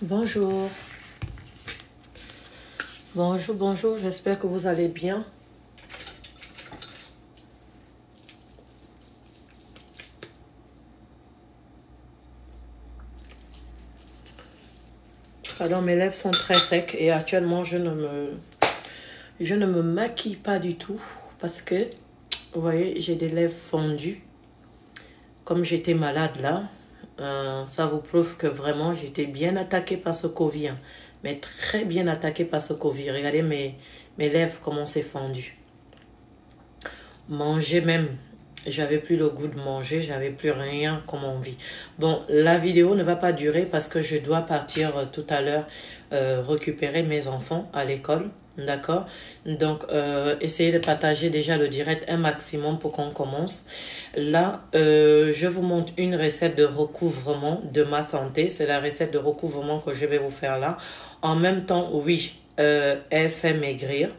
Bonjour, bonjour, j'espère que vous allez bien. Alors mes lèvres sont très secs et actuellement je ne me maquille pas du tout parce que, vous voyez, j'ai des lèvres fondues. Comme j'étais malade là, ça vous prouve que vraiment j'étais bien attaquée par ce Covid, hein, mais très bien attaquée par ce Covid. Regardez mes lèvres, comment c'est fendu. Manger même, j'avais plus le goût de manger, j'avais plus rien comme envie. Bon, la vidéo ne va pas durer parce que je dois partir tout à l'heure récupérer mes enfants à l'école. D'accord? Donc, essayez de partager déjà le direct un maximum pour qu'on commence. Là, je vous montre une recette de recouvrement de ma santé. C'est la recette de recouvrement que je vais vous faire là. En même temps, oui, elle fait maigrir.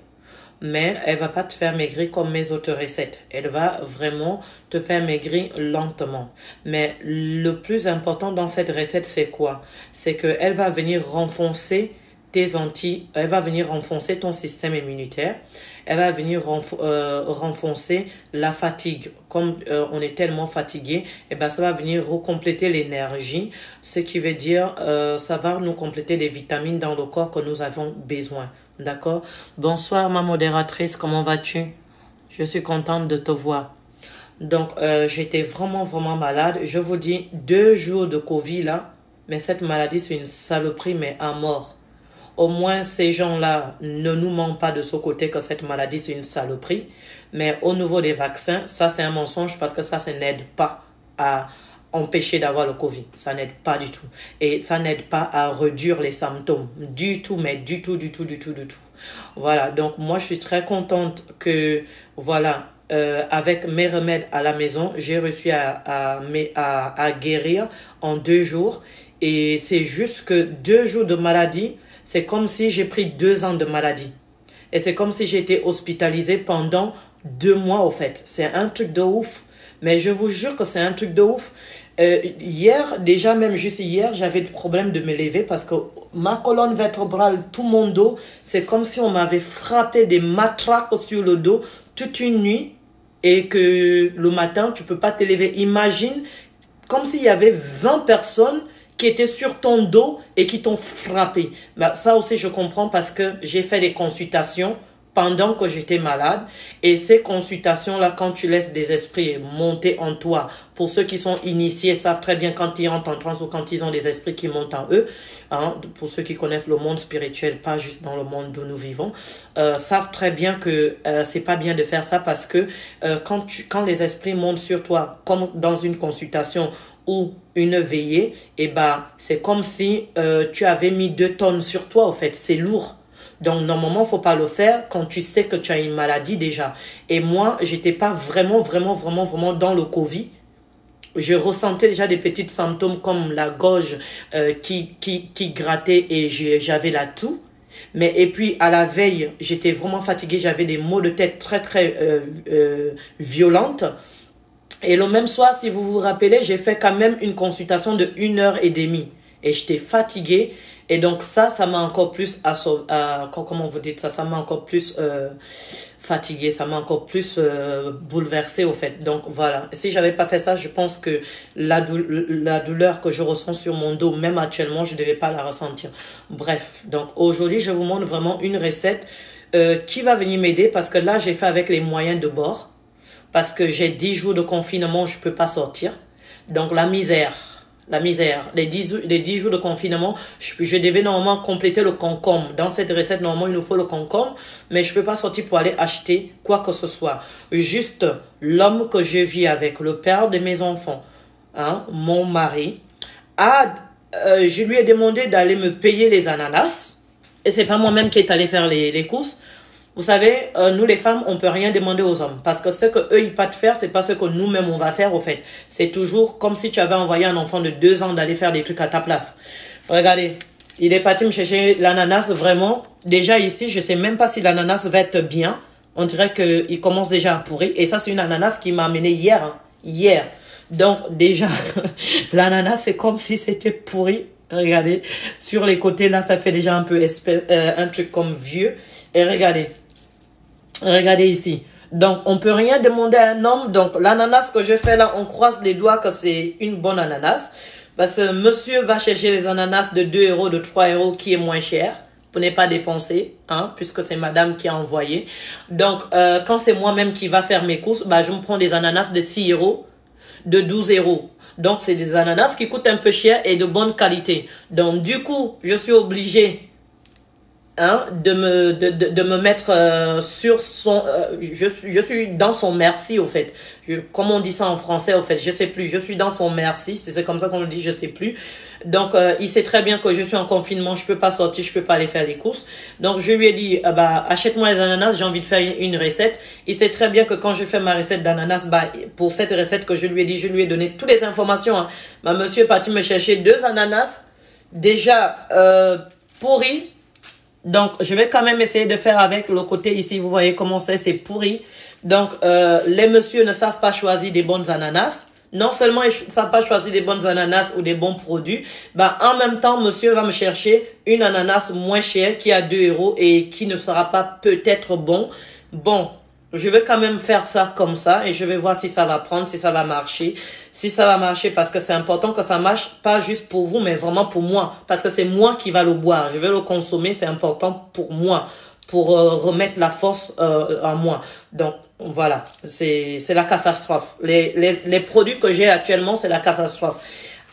Mais elle va pas te faire maigrir comme mes autres recettes. Elle va vraiment te faire maigrir lentement. Mais le plus important dans cette recette, c'est quoi? C'est qu'elle va venir renforcer elle va venir renforcer ton système immunitaire. Elle va venir renforcer la fatigue. Comme on est tellement fatigué, et ben ça va venir recompléter l'énergie. Ce qui veut dire, ça va nous compléter des vitamines dans le corps que nous avons besoin. D'accord? Bonsoir ma modératrice, comment vas-tu? Je suis contente de te voir. Donc, j'étais vraiment malade. Je vous dis, 2 jours de Covid là, mais cette maladie c'est une saloperie, mais à mort. Au moins, ces gens-là ne nous mentent pas de ce côté que cette maladie, c'est une saloperie. Mais au niveau des vaccins, ça, c'est un mensonge parce que ça n'aide pas à empêcher d'avoir le Covid. Ça n'aide pas du tout. Et ça n'aide pas à réduire les symptômes. Du tout, mais du tout. Voilà, donc moi, je suis très contente que, voilà, avec mes remèdes à la maison, j'ai réussi à guérir en 2 jours. Et c'est juste que 2 jours de maladie, c'est comme si j'ai pris 2 ans de maladie. Et c'est comme si j'ai été hospitalisée pendant 2 mois, au fait. C'est un truc de ouf. Mais je vous jure que c'est un truc de ouf. Hier, déjà même juste hier, j'avais le problème de me lever parce que ma colonne vertébrale, tout mon dos, c'est comme si on m'avait frappé des matraques sur le dos toute une nuit et que le matin, tu peux pas te lever. Imagine comme s'il y avait 20 personnes qui étaient sur ton dos et qui t'ont frappé. Ben, ça aussi, je comprends parce que j'ai fait des consultations pendant que j'étais malade. Et ces consultations-là, quand tu laisses des esprits monter en toi, pour ceux qui sont initiés, savent très bien quand ils rentrent en transe ou quand ils ont des esprits qui montent en eux, hein, pour ceux qui connaissent le monde spirituel, pas juste dans le monde où nous vivons, savent très bien que c'est pas bien de faire ça parce que quand les esprits montent sur toi, comme dans une consultation ou une veillée, et ben c'est comme si tu avais mis 2 tonnes sur toi, en fait, c'est lourd. Donc, normalement, faut pas le faire quand tu sais que tu as une maladie déjà. Et moi, j'étais pas vraiment dans le Covid. Je ressentais déjà des petits symptômes comme la gorge qui grattait et j'avais la toux. Mais, et puis, à la veille, j'étais vraiment fatiguée. J'avais des maux de tête très violentes. Et le même soir, si vous vous rappelez, j'ai fait quand même une consultation de 1h30. Et j'étais fatiguée. Et donc ça m'a encore plus, comment vous dites ça, ça m'a encore plus fatiguée, ça m'a encore plus bouleversée au fait. Donc voilà, si j'avais pas fait ça, je pense que la douleur que je ressens sur mon dos, même actuellement, je ne devais pas la ressentir. Bref, donc aujourd'hui, je vous montre vraiment une recette qui va venir m'aider parce que là, j'ai fait avec les moyens de bord. Parce que j'ai 10 jours de confinement, je peux pas sortir. Donc la misère. Les 10 jours de confinement, je devais normalement compléter le concombre. Dans cette recette, normalement, il nous faut le concombre, mais je peux pas sortir pour aller acheter quoi que ce soit. Juste l'homme que je vis avec, le père de mes enfants, hein, mon mari, je lui ai demandé d'aller me payer les ananas. Et c'est pas moi-même qui est allé faire les courses. Vous savez, nous les femmes, on peut rien demander aux hommes. Parce que ce que eux ils peuvent faire, c'est pas ce que nous-mêmes on va faire au fait. C'est toujours comme si tu avais envoyé un enfant de 2 ans d'aller faire des trucs à ta place. Regardez, il est parti me chercher l'ananas vraiment. Déjà ici, je sais même pas si l'ananas va être bien. On dirait qu'il commence déjà à pourrir. Et ça, c'est une ananas qui m'a amené hier. Hein, hier. Donc déjà, l'ananas, c'est comme si c'était pourri. Regardez, sur les côtés, là, ça fait déjà un peu un truc comme vieux. Et regardez. Regardez ici. Donc, on peut rien demander à un homme. Donc, l'ananas que je fais là, on croise les doigts que c'est une bonne ananas. Parce que monsieur va chercher les ananas de 2 euros, de 3 euros, qui est moins cher. Pour ne pas dépenser, hein, puisque c'est madame qui a envoyé. Donc, quand c'est moi-même qui va faire mes courses, bah, je me prends des ananas de 6 euros, de 12 euros. Donc, c'est des ananas qui coûtent un peu cher et de bonne qualité. Donc, du coup, je suis obligé, hein, de me mettre sur son... je suis dans son merci, au fait. Comment on dit ça en français, au fait? Je sais plus. Je suis dans son merci. C'est comme ça qu'on le dit, je sais plus. Donc, il sait très bien que je suis en confinement. Je peux pas sortir, je peux pas aller faire les courses. Donc, je lui ai dit, bah, achète-moi les ananas. J'ai envie de faire une recette. Il sait très bien que quand je fais ma recette d'ananas, bah, pour cette recette que je lui ai dit, je lui ai donné toutes les informations, hein. Bah, monsieur est parti me chercher 2 ananas. Déjà, pourris. Donc, je vais quand même essayer de faire avec le côté ici. Vous voyez comment c'est pourri. Donc, les messieurs ne savent pas choisir des bonnes ananas. Non seulement ils ne savent pas choisir des bonnes ananas ou des bons produits, bah, en même temps, monsieur va me chercher une ananas moins chère qui a 2 euros et qui ne sera pas peut-être bon. Bon, je vais quand même faire ça comme ça et je vais voir si ça va prendre, si ça va marcher. Si ça va marcher, parce que c'est important que ça marche, pas juste pour vous, mais vraiment pour moi. Parce que c'est moi qui va le boire. Je vais le consommer, c'est important pour moi, pour remettre la force en moi. Donc, voilà, c'est la catastrophe. Les produits que j'ai actuellement, c'est la catastrophe.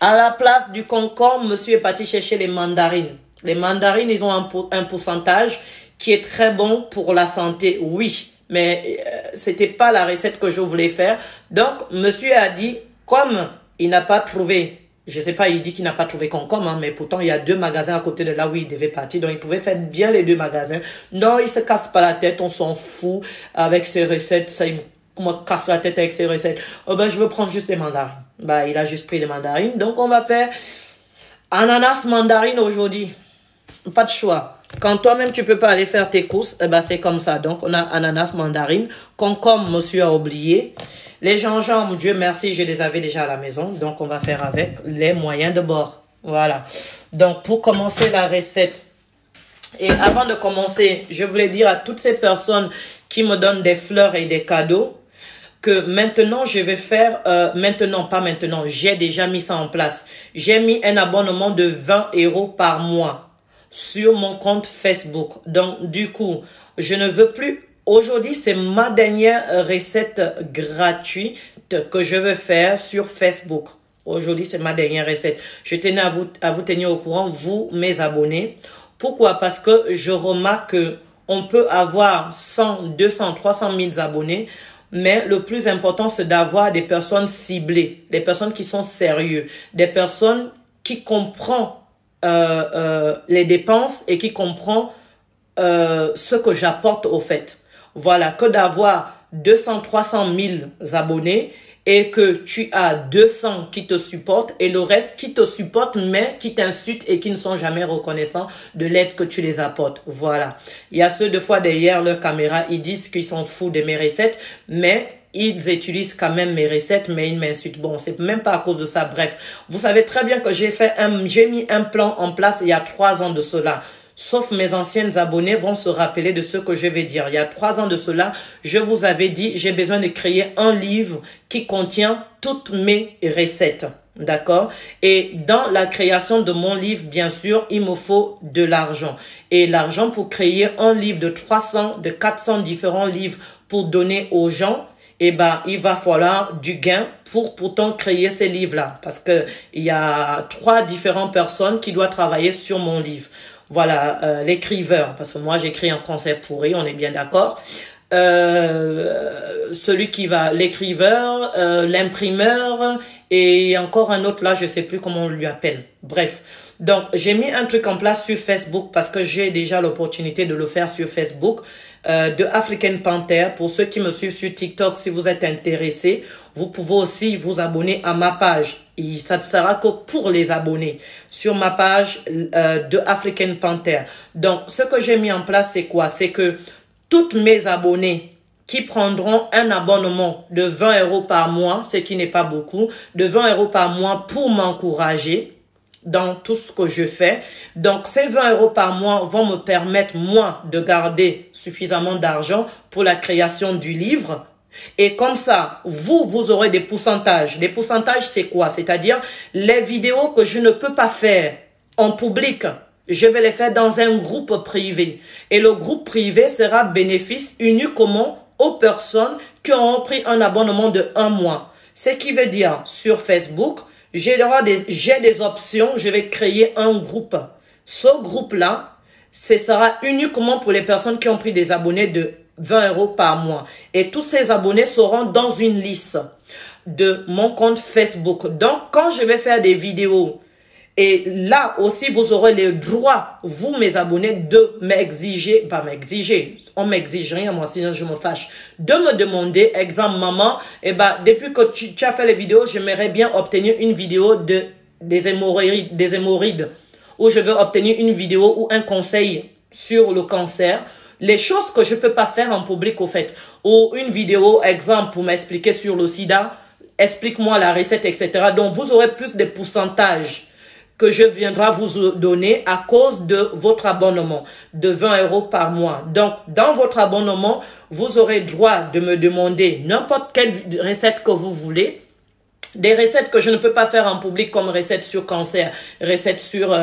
À la place du concombre, monsieur est parti chercher les mandarines. Les mandarines, ils ont un pourcentage qui est très bon pour la santé, oui. Mais c'était pas la recette que je voulais faire. Donc, monsieur a dit, comme il n'a pas trouvé, je sais pas, il dit qu'il n'a pas trouvé concombre, hein, mais pourtant il y a 2 magasins à côté de là où il devait partir. Donc, il pouvait faire bien les 2 magasins. Non, il se casse pas la tête, on s'en fout avec ses recettes. Ça, il me casse la tête avec ses recettes. Oh ben, je veux prendre juste les mandarines. Bah, il a juste pris les mandarines. Donc, on va faire ananas mandarine aujourd'hui. Pas de choix. Quand toi-même tu peux pas aller faire tes courses, eh ben c'est comme ça. Donc on a ananas, mandarine, concombre, monsieur a oublié. Les gingembre, Dieu merci, je les avais déjà à la maison. Donc on va faire avec les moyens de bord. Voilà. Donc pour commencer la recette, et avant de commencer, je voulais dire à toutes ces personnes qui me donnent des fleurs et des cadeaux, que maintenant je vais faire, pas maintenant, j'ai déjà mis ça en place. J'ai mis un abonnement de 20 euros par mois sur mon compte Facebook. Donc, du coup, je ne veux plus... Aujourd'hui, c'est ma dernière recette gratuite que je veux faire sur Facebook. Aujourd'hui, c'est ma dernière recette. Je tenais à vous tenir au courant, vous, mes abonnés. Pourquoi? Parce que je remarque que on peut avoir 100, 200, 300 000 abonnés, mais le plus important, c'est d'avoir des personnes ciblées, des personnes qui sont sérieuses, des personnes qui comprennent les dépenses et qui comprend ce que j'apporte au fait. Voilà, que d'avoir 200, 300 000 abonnés et que tu as 200 qui te supportent et le reste qui te supportent mais qui t'insultent et qui ne sont jamais reconnaissants de l'aide que tu les apportes. Voilà. Il y a ceux de fois derrière leur caméra, ils disent qu'ils s'en foutent de mes recettes, mais ils utilisent quand même mes recettes, mais ils m'insultent. Bon, c'est même pas à cause de ça. Bref, vous savez très bien que j'ai mis un plan en place il y a 3 ans de cela. Sauf mes anciennes abonnés vont se rappeler de ce que je vais dire. Il y a 3 ans de cela, je vous avais dit, j'ai besoin de créer un livre qui contient toutes mes recettes. D'accord? Et dans la création de mon livre, bien sûr, il me faut de l'argent. Et l'argent pour créer un livre de 300, de 400 différents livres pour donner aux gens, eh ben, il va falloir du gain pour pourtant créer ces livres-là. Parce que il y a 3 différentes personnes qui doivent travailler sur mon livre. Voilà, l'écriveur, parce que moi j'écris en français pourri, on est bien d'accord. Celui qui va, l'écriveur, l'imprimeur et encore un autre là, je sais plus comment on lui appelle. Bref, donc j'ai mis un truc en place sur Facebook parce que j'ai déjà l'opportunité de le faire sur Facebook. De African Panther. Pour ceux qui me suivent sur TikTok, si vous êtes intéressés, vous pouvez aussi vous abonner à ma page. Et ça ne sera que pour les abonnés sur ma page de African Panther. Donc, ce que j'ai mis en place, c'est quoi? C'est que toutes mes abonnés qui prendront un abonnement de 20 euros par mois, ce qui n'est pas beaucoup, de 20 euros par mois pour m'encourager, dans tout ce que je fais. Donc, ces 20 € par mois vont me permettre, moi, de garder suffisamment d'argent pour la création du livre. Et comme ça, vous aurez des pourcentages. Les pourcentages, c'est quoi? C'est-à-dire, les vidéos que je ne peux pas faire en public, je vais les faire dans un groupe privé. Et le groupe privé sera bénéfice uniquement aux personnes qui ont pris un abonnement de 1 mois. Ce qui veut dire, sur Facebook, j'ai des options, je vais créer un groupe. Ce groupe-là, ce sera uniquement pour les personnes qui ont pris des abonnés de 20 € par mois. Et tous ces abonnés seront dans une liste de mon compte Facebook. Donc, quand je vais faire des vidéos, et là aussi, vous aurez le droit, vous, mes abonnés, de m'exiger, pas m'exiger, on m'exige rien, moi, sinon je me fâche, de me demander, exemple, maman, depuis que tu as fait les vidéos, j'aimerais bien obtenir une vidéo des hémorroïdes, ou je veux obtenir une vidéo ou un conseil sur le cancer, les choses que je peux pas faire en public, au fait, ou une vidéo, exemple, pour m'expliquer sur le sida, explique-moi la recette, etc. Donc, vous aurez plus de pourcentages que je viendrai vous donner à cause de votre abonnement de 20 € par mois. Donc, dans votre abonnement, vous aurez droit de me demander n'importe quelle recette que vous voulez. Des recettes que je ne peux pas faire en public comme recettes sur cancer, recettes sur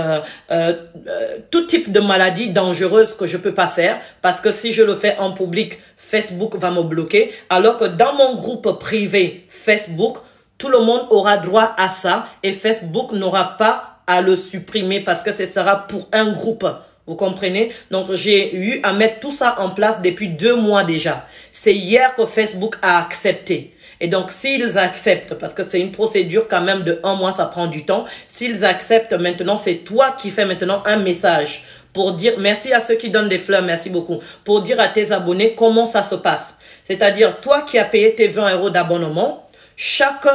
tout type de maladies dangereuses que je peux pas faire parce que si je le fais en public, Facebook va me bloquer. Alors que dans mon groupe privé Facebook, tout le monde aura droit à ça et Facebook n'aura pas à le supprimer parce que ce sera pour un groupe. Vous comprenez? Donc, j'ai eu à mettre tout ça en place depuis 2 mois déjà. C'est hier que Facebook a accepté. Et donc, s'ils acceptent, parce que c'est une procédure quand même de 1 mois, ça prend du temps. S'ils acceptent maintenant, c'est toi qui fais maintenant un message pour dire merci à ceux qui donnent des fleurs, merci beaucoup. Pour dire à tes abonnés comment ça se passe. C'est-à-dire, toi qui as payé tes 20 € d'abonnement, chaque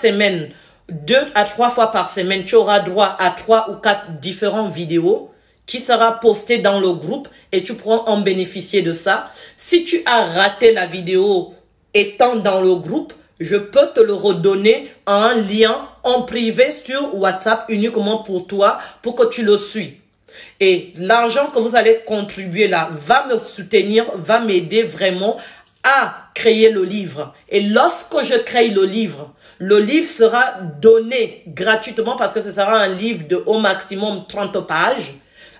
semaine, 2 à 3 fois par semaine, tu auras droit à 3 ou 4 différentes vidéos qui sera postées dans le groupe et tu pourras en bénéficier de ça. Si tu as raté la vidéo étant dans le groupe, je peux te le redonner en un lien en privé sur WhatsApp uniquement pour toi, pour que tu le suis. Et l'argent que vous allez contribuer là va me soutenir, va m'aider vraiment à créer le livre. Et lorsque je crée le livre sera donné gratuitement parce que ce sera un livre de au maximum 30 pages.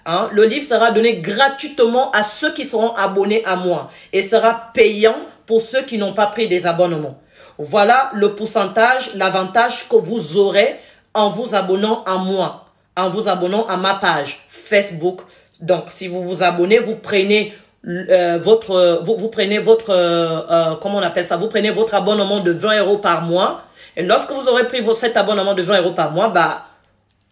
Hein? Le livre sera donné gratuitement à ceux qui seront abonnés à moi et sera payant pour ceux qui n'ont pas pris des abonnements. Voilà le pourcentage, l'avantage que vous aurez en vous abonnant à moi, en vous abonnant à ma page Facebook. Donc, si vous vous abonnez, vous prenez vous prenez votre comment on appelle ça, vous prenez votre abonnement de 20 € par mois et lorsque vous aurez pris cet abonnement de 20 € par mois,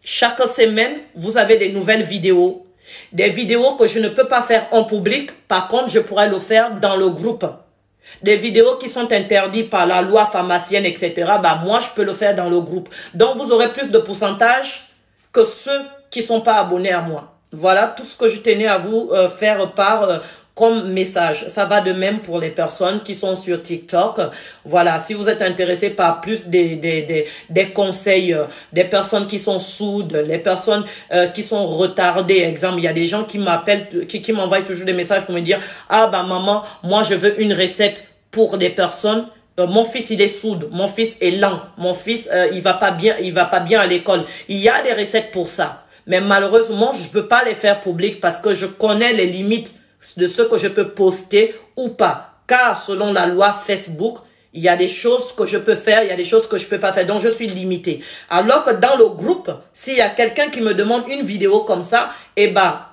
chaque semaine vous avez des nouvelles vidéos, des vidéos que je ne peux pas faire en public, par contre je pourrais le faire dans le groupe. Des vidéos qui sont interdites par la loi pharmacienne, etc. Moi je peux le faire dans le groupe. Donc vous aurez plus de pourcentage que ceux qui sont pas abonnés à moi. Voilà tout ce que je tenais à vous faire part comme message. Ça va de même pour les personnes qui sont sur TikTok. Voilà, si vous êtes intéressé par plus des conseils, des personnes qui sont sourdes, les personnes qui sont retardées. Exemple, il y a des gens qui m'appellent, qui m'envoient toujours des messages pour me dire « Ah maman, moi je veux une recette pour des personnes. Mon fils il est sourd, mon fils est lent, mon fils il va pas bien à l'école. » Il y a des recettes pour ça. Mais malheureusement, je ne peux pas les faire publiques parce que je connais les limites de ce que je peux poster ou pas. Car selon la loi Facebook, il y a des choses que je peux faire, il y a des choses que je peux pas faire. Donc, je suis limité. Alors que dans le groupe, s'il y a quelqu'un qui me demande une vidéo comme ça,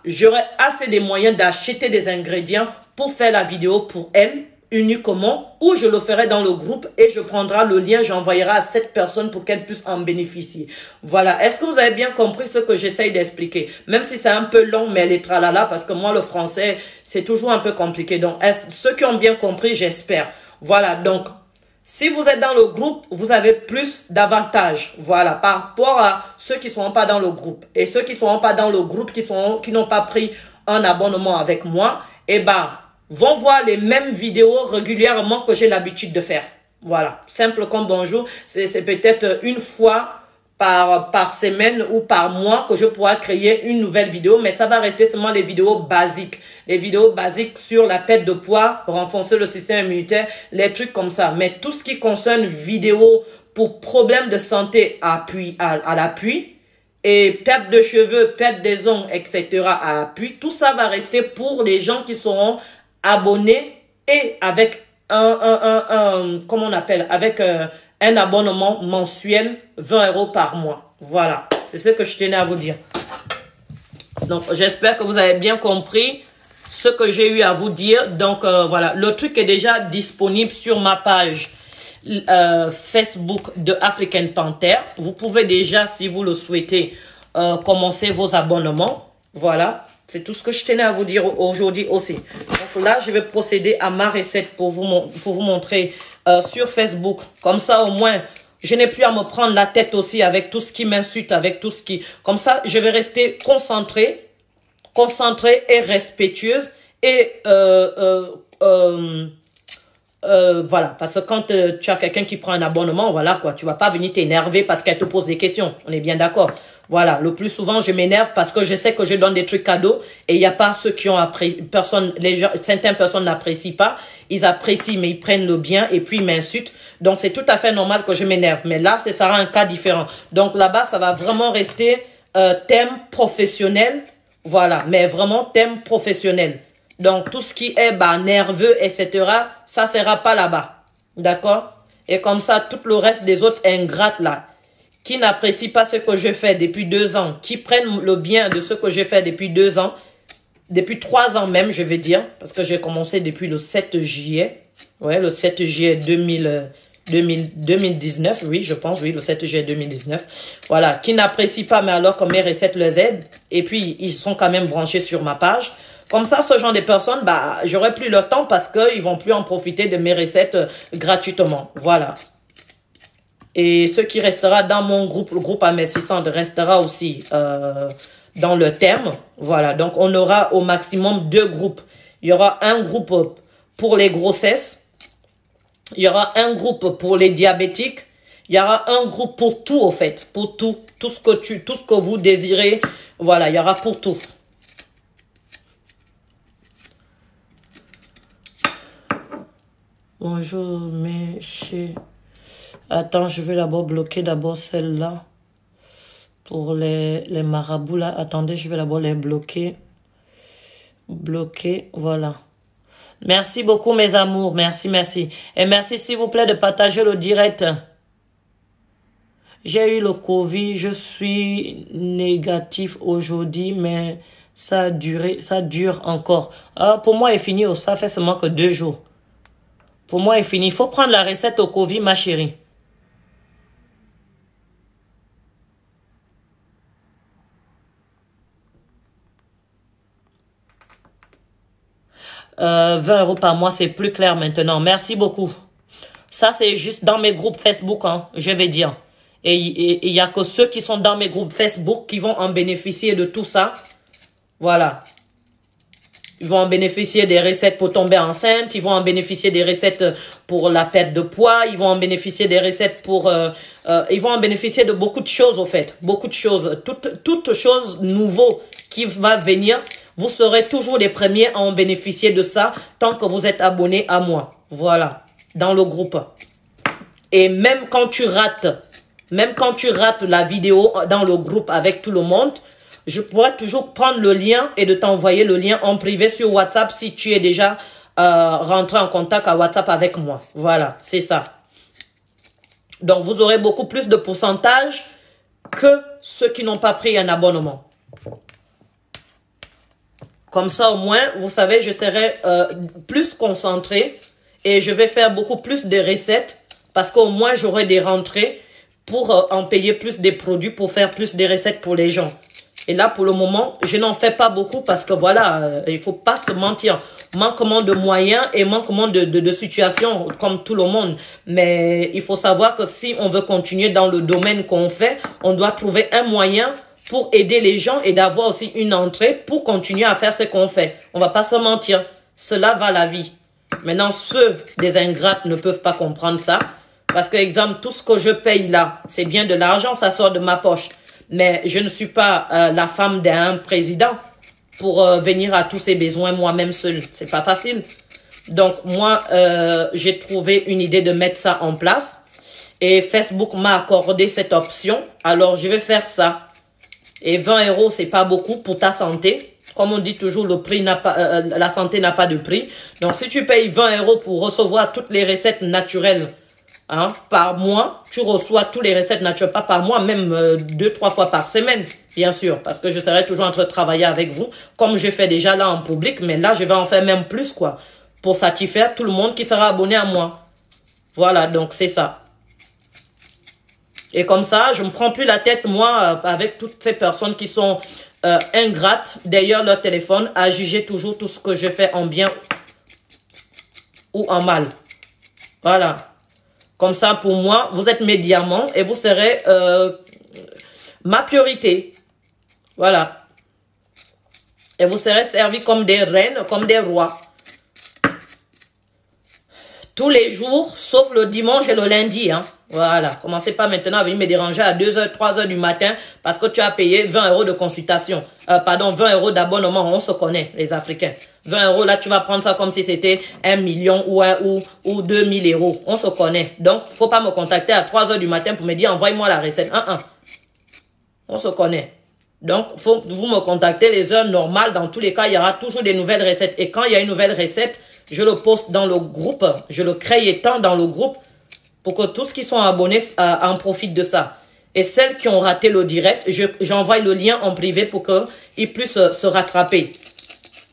j'aurai assez de moyens d'acheter des ingrédients pour faire la vidéo pour elle uniquement, ou je le ferai dans le groupe et je prendrai le lien, j'envoyerai à cette personne pour qu'elle puisse en bénéficier. Voilà. Est-ce que vous avez bien compris ce que j'essaye d'expliquer? Même si c'est un peu long, mais les tralala, parce que moi, le français, c'est toujours un peu compliqué. Donc, ceux qui ont bien compris, j'espère. Voilà. Donc, si vous êtes dans le groupe, vous avez plus d'avantages. Voilà. Par rapport à ceux qui ne sont pas dans le groupe. Et ceux qui ne sont pas dans le groupe, qui n'ont pas pris un abonnement avec moi, vont voir les mêmes vidéos régulièrement que j'ai l'habitude de faire. Voilà. Simple comme bonjour. C'est peut-être une fois par semaine ou par mois que je pourrai créer une nouvelle vidéo, mais ça va rester seulement les vidéos basiques. Les vidéos basiques sur la perte de poids, renforcer le système immunitaire, les trucs comme ça. Mais tout ce qui concerne vidéo pour problèmes de santé à l'appui, et perte de cheveux, perte des ongles, etc. à l'appui, tout ça va rester pour les gens qui seront abonnés et avec comment on appelle, avec un abonnement mensuel, 20 € par mois. Voilà, c'est ce que je tenais à vous dire. Donc, j'espère que vous avez bien compris ce que j'ai eu à vous dire. Donc, voilà, le truc est déjà disponible sur ma page Facebook de African Panther. Vous pouvez déjà, si vous le souhaitez, commencer vos abonnements. Voilà, c'est tout ce que je tenais à vous dire aujourd'hui aussi. Donc là, je vais procéder à ma recette pour vous montrer sur Facebook. Comme ça, au moins, je n'ai plus à me prendre la tête aussi avec tout ce qui m'insulte, avec tout ce qui... Comme ça, je vais rester concentrée et respectueuse et voilà, parce que quand tu as quelqu'un qui prend un abonnement, voilà quoi, tu vas pas venir t'énerver parce qu'elle te pose des questions, on est bien d'accord. Voilà, le plus souvent je m'énerve parce que je sais que je donne des trucs cadeaux et il n'y a pas ceux qui ont apprécié, certaines personnes n'apprécient pas, ils apprécient mais ils prennent le bien et puis ils m'insultent. Donc c'est tout à fait normal que je m'énerve, mais là ce sera un cas différent. Donc là-bas ça va vraiment rester thème professionnel, voilà, mais vraiment thème professionnel. Donc, tout ce qui est nerveux, etc., ça ne sera pas là-bas. D'accord? Et comme ça, tout le reste des autres ingrates là, qui n'apprécient pas ce que je fais depuis 2 ans, qui prennent le bien de ce que je fais depuis 2 ans, depuis 3 ans même, je vais dire, parce que j'ai commencé depuis le 7 juillet. Ouais, le 7 juillet 2019, oui, je pense, oui, le 7 juillet 2019. Voilà, qui n'apprécient pas, mais alors que mes recettes les aident. Et puis, ils sont quand même branchés sur ma page. Comme ça, ce genre de personnes, j'aurai plus le temps parce qu'ils vont plus en profiter de mes recettes gratuitement. Voilà. Et ce qui restera dans mon groupe, le groupe Amessissante, restera aussi dans le thème. Voilà. Donc, on aura au maximum 2 groupes. Il y aura un groupe pour les grossesses. Il y aura un groupe pour les diabétiques. Il y aura un groupe pour tout, au fait. Pour tout. Tout ce que vous désirez. Voilà. Il y aura pour tout. Bonjour, mais chez... Attends, je vais d'abord bloquer celle-là. Pour les marabouts, là. Attendez, je vais d'abord les bloquer. Bloquer, voilà. Merci beaucoup, mes amours. Merci, merci. Et merci, s'il vous plaît, de partager le direct. J'ai eu le Covid. Je suis négatif aujourd'hui, mais ça a duré, ça dure encore. Pour moi, c'est fini. Ça fait seulement que 2 jours. Pour moi, c'est fini. Il faut prendre la recette au Covid, ma chérie. 20 € par mois, c'est plus clair maintenant. Merci beaucoup. Ça, c'est juste dans mes groupes Facebook, hein, je vais dire. Et il n'y a que ceux qui sont dans mes groupes Facebook qui vont en bénéficier de tout ça. Voilà. Ils vont en bénéficier des recettes pour tomber enceinte. Ils vont en bénéficier des recettes pour la perte de poids. Ils vont en bénéficier des recettes pour... ils vont en bénéficier de beaucoup de choses, au fait. Beaucoup de choses. Toutes choses nouvelles qui vont venir. Vous serez toujours les premiers à en bénéficier de ça tant que vous êtes abonné à moi. Voilà. Dans le groupe. Et même quand tu rates la vidéo dans le groupe avec tout le monde, je pourrais toujours prendre le lien et de t'envoyer le lien en privé sur WhatsApp si tu es déjà rentré en contact à WhatsApp avec moi. Voilà, c'est ça. Donc, vous aurez beaucoup plus de pourcentage que ceux qui n'ont pas pris un abonnement. Comme ça, au moins, vous savez, je serai plus concentré et je vais faire beaucoup plus de recettes parce qu'au moins, j'aurai des rentrées pour en payer plus des produits, pour faire plus de recettes pour les gens. Et là, pour le moment, je n'en fais pas beaucoup parce que voilà, il faut pas se mentir. Manquement de moyens et manquement de situation comme tout le monde. Mais il faut savoir que si on veut continuer dans le domaine qu'on fait, on doit trouver un moyen pour aider les gens et d'avoir aussi une entrée pour continuer à faire ce qu'on fait. On va pas se mentir. Cela va la vie. Maintenant, ceux des ingrates ne peuvent pas comprendre ça. Parce que, exemple, tout ce que je paye là, c'est bien de l'argent, ça sort de ma poche. Mais je ne suis pas la femme d'un président pour venir à tous ses besoins moi-même seule. C'est pas facile. Donc, moi, j'ai trouvé une idée de mettre ça en place. Et Facebook m'a accordé cette option. Alors, je vais faire ça. Et 20 €, c'est pas beaucoup pour ta santé. Comme on dit toujours, le prix n'a pas, la santé n'a pas de prix. Donc, si tu payes 20 € pour recevoir toutes les recettes naturelles, hein, par mois, tu reçois toutes les recettes naturelles, pas par mois, même 2-3 fois par semaine, bien sûr, parce que je serai toujours en train de travailler avec vous, comme je fais déjà là en public, mais là, je vais en faire même plus, quoi, pour satisfaire tout le monde qui sera abonné à moi. Voilà, donc c'est ça. Et comme ça, je ne me prends plus la tête, moi, avec toutes ces personnes qui sont ingrates derrière leur téléphone, à juger toujours tout ce que je fais en bien ou en mal. Voilà. Comme ça, pour moi, vous êtes mes diamants et vous serez ma priorité. Voilà. Et vous serez servis comme des reines, comme des rois. Tous les jours, sauf le dimanche et le lundi, hein. Voilà. Commencez pas maintenant à venir me déranger à 2h, 3h du matin parce que tu as payé 20 € de consultation. Pardon, 20 € d'abonnement. On se connaît, les Africains. 20 € là, tu vas prendre ça comme si c'était 1 million ou 2000 €. On se connaît. Donc, faut pas me contacter à 3h du matin pour me dire envoie-moi la recette. On se connaît. Donc, faut vous me contacter les heures normales. Dans tous les cas, il y aura toujours des nouvelles recettes. Et quand il y a une nouvelle recette, je le poste dans le groupe. Je le crée étant dans le groupe pour que tous qui sont abonnés en profitent de ça. Et celles qui ont raté le direct, j'envoie le lien en privé pour qu'ils puissent se rattraper.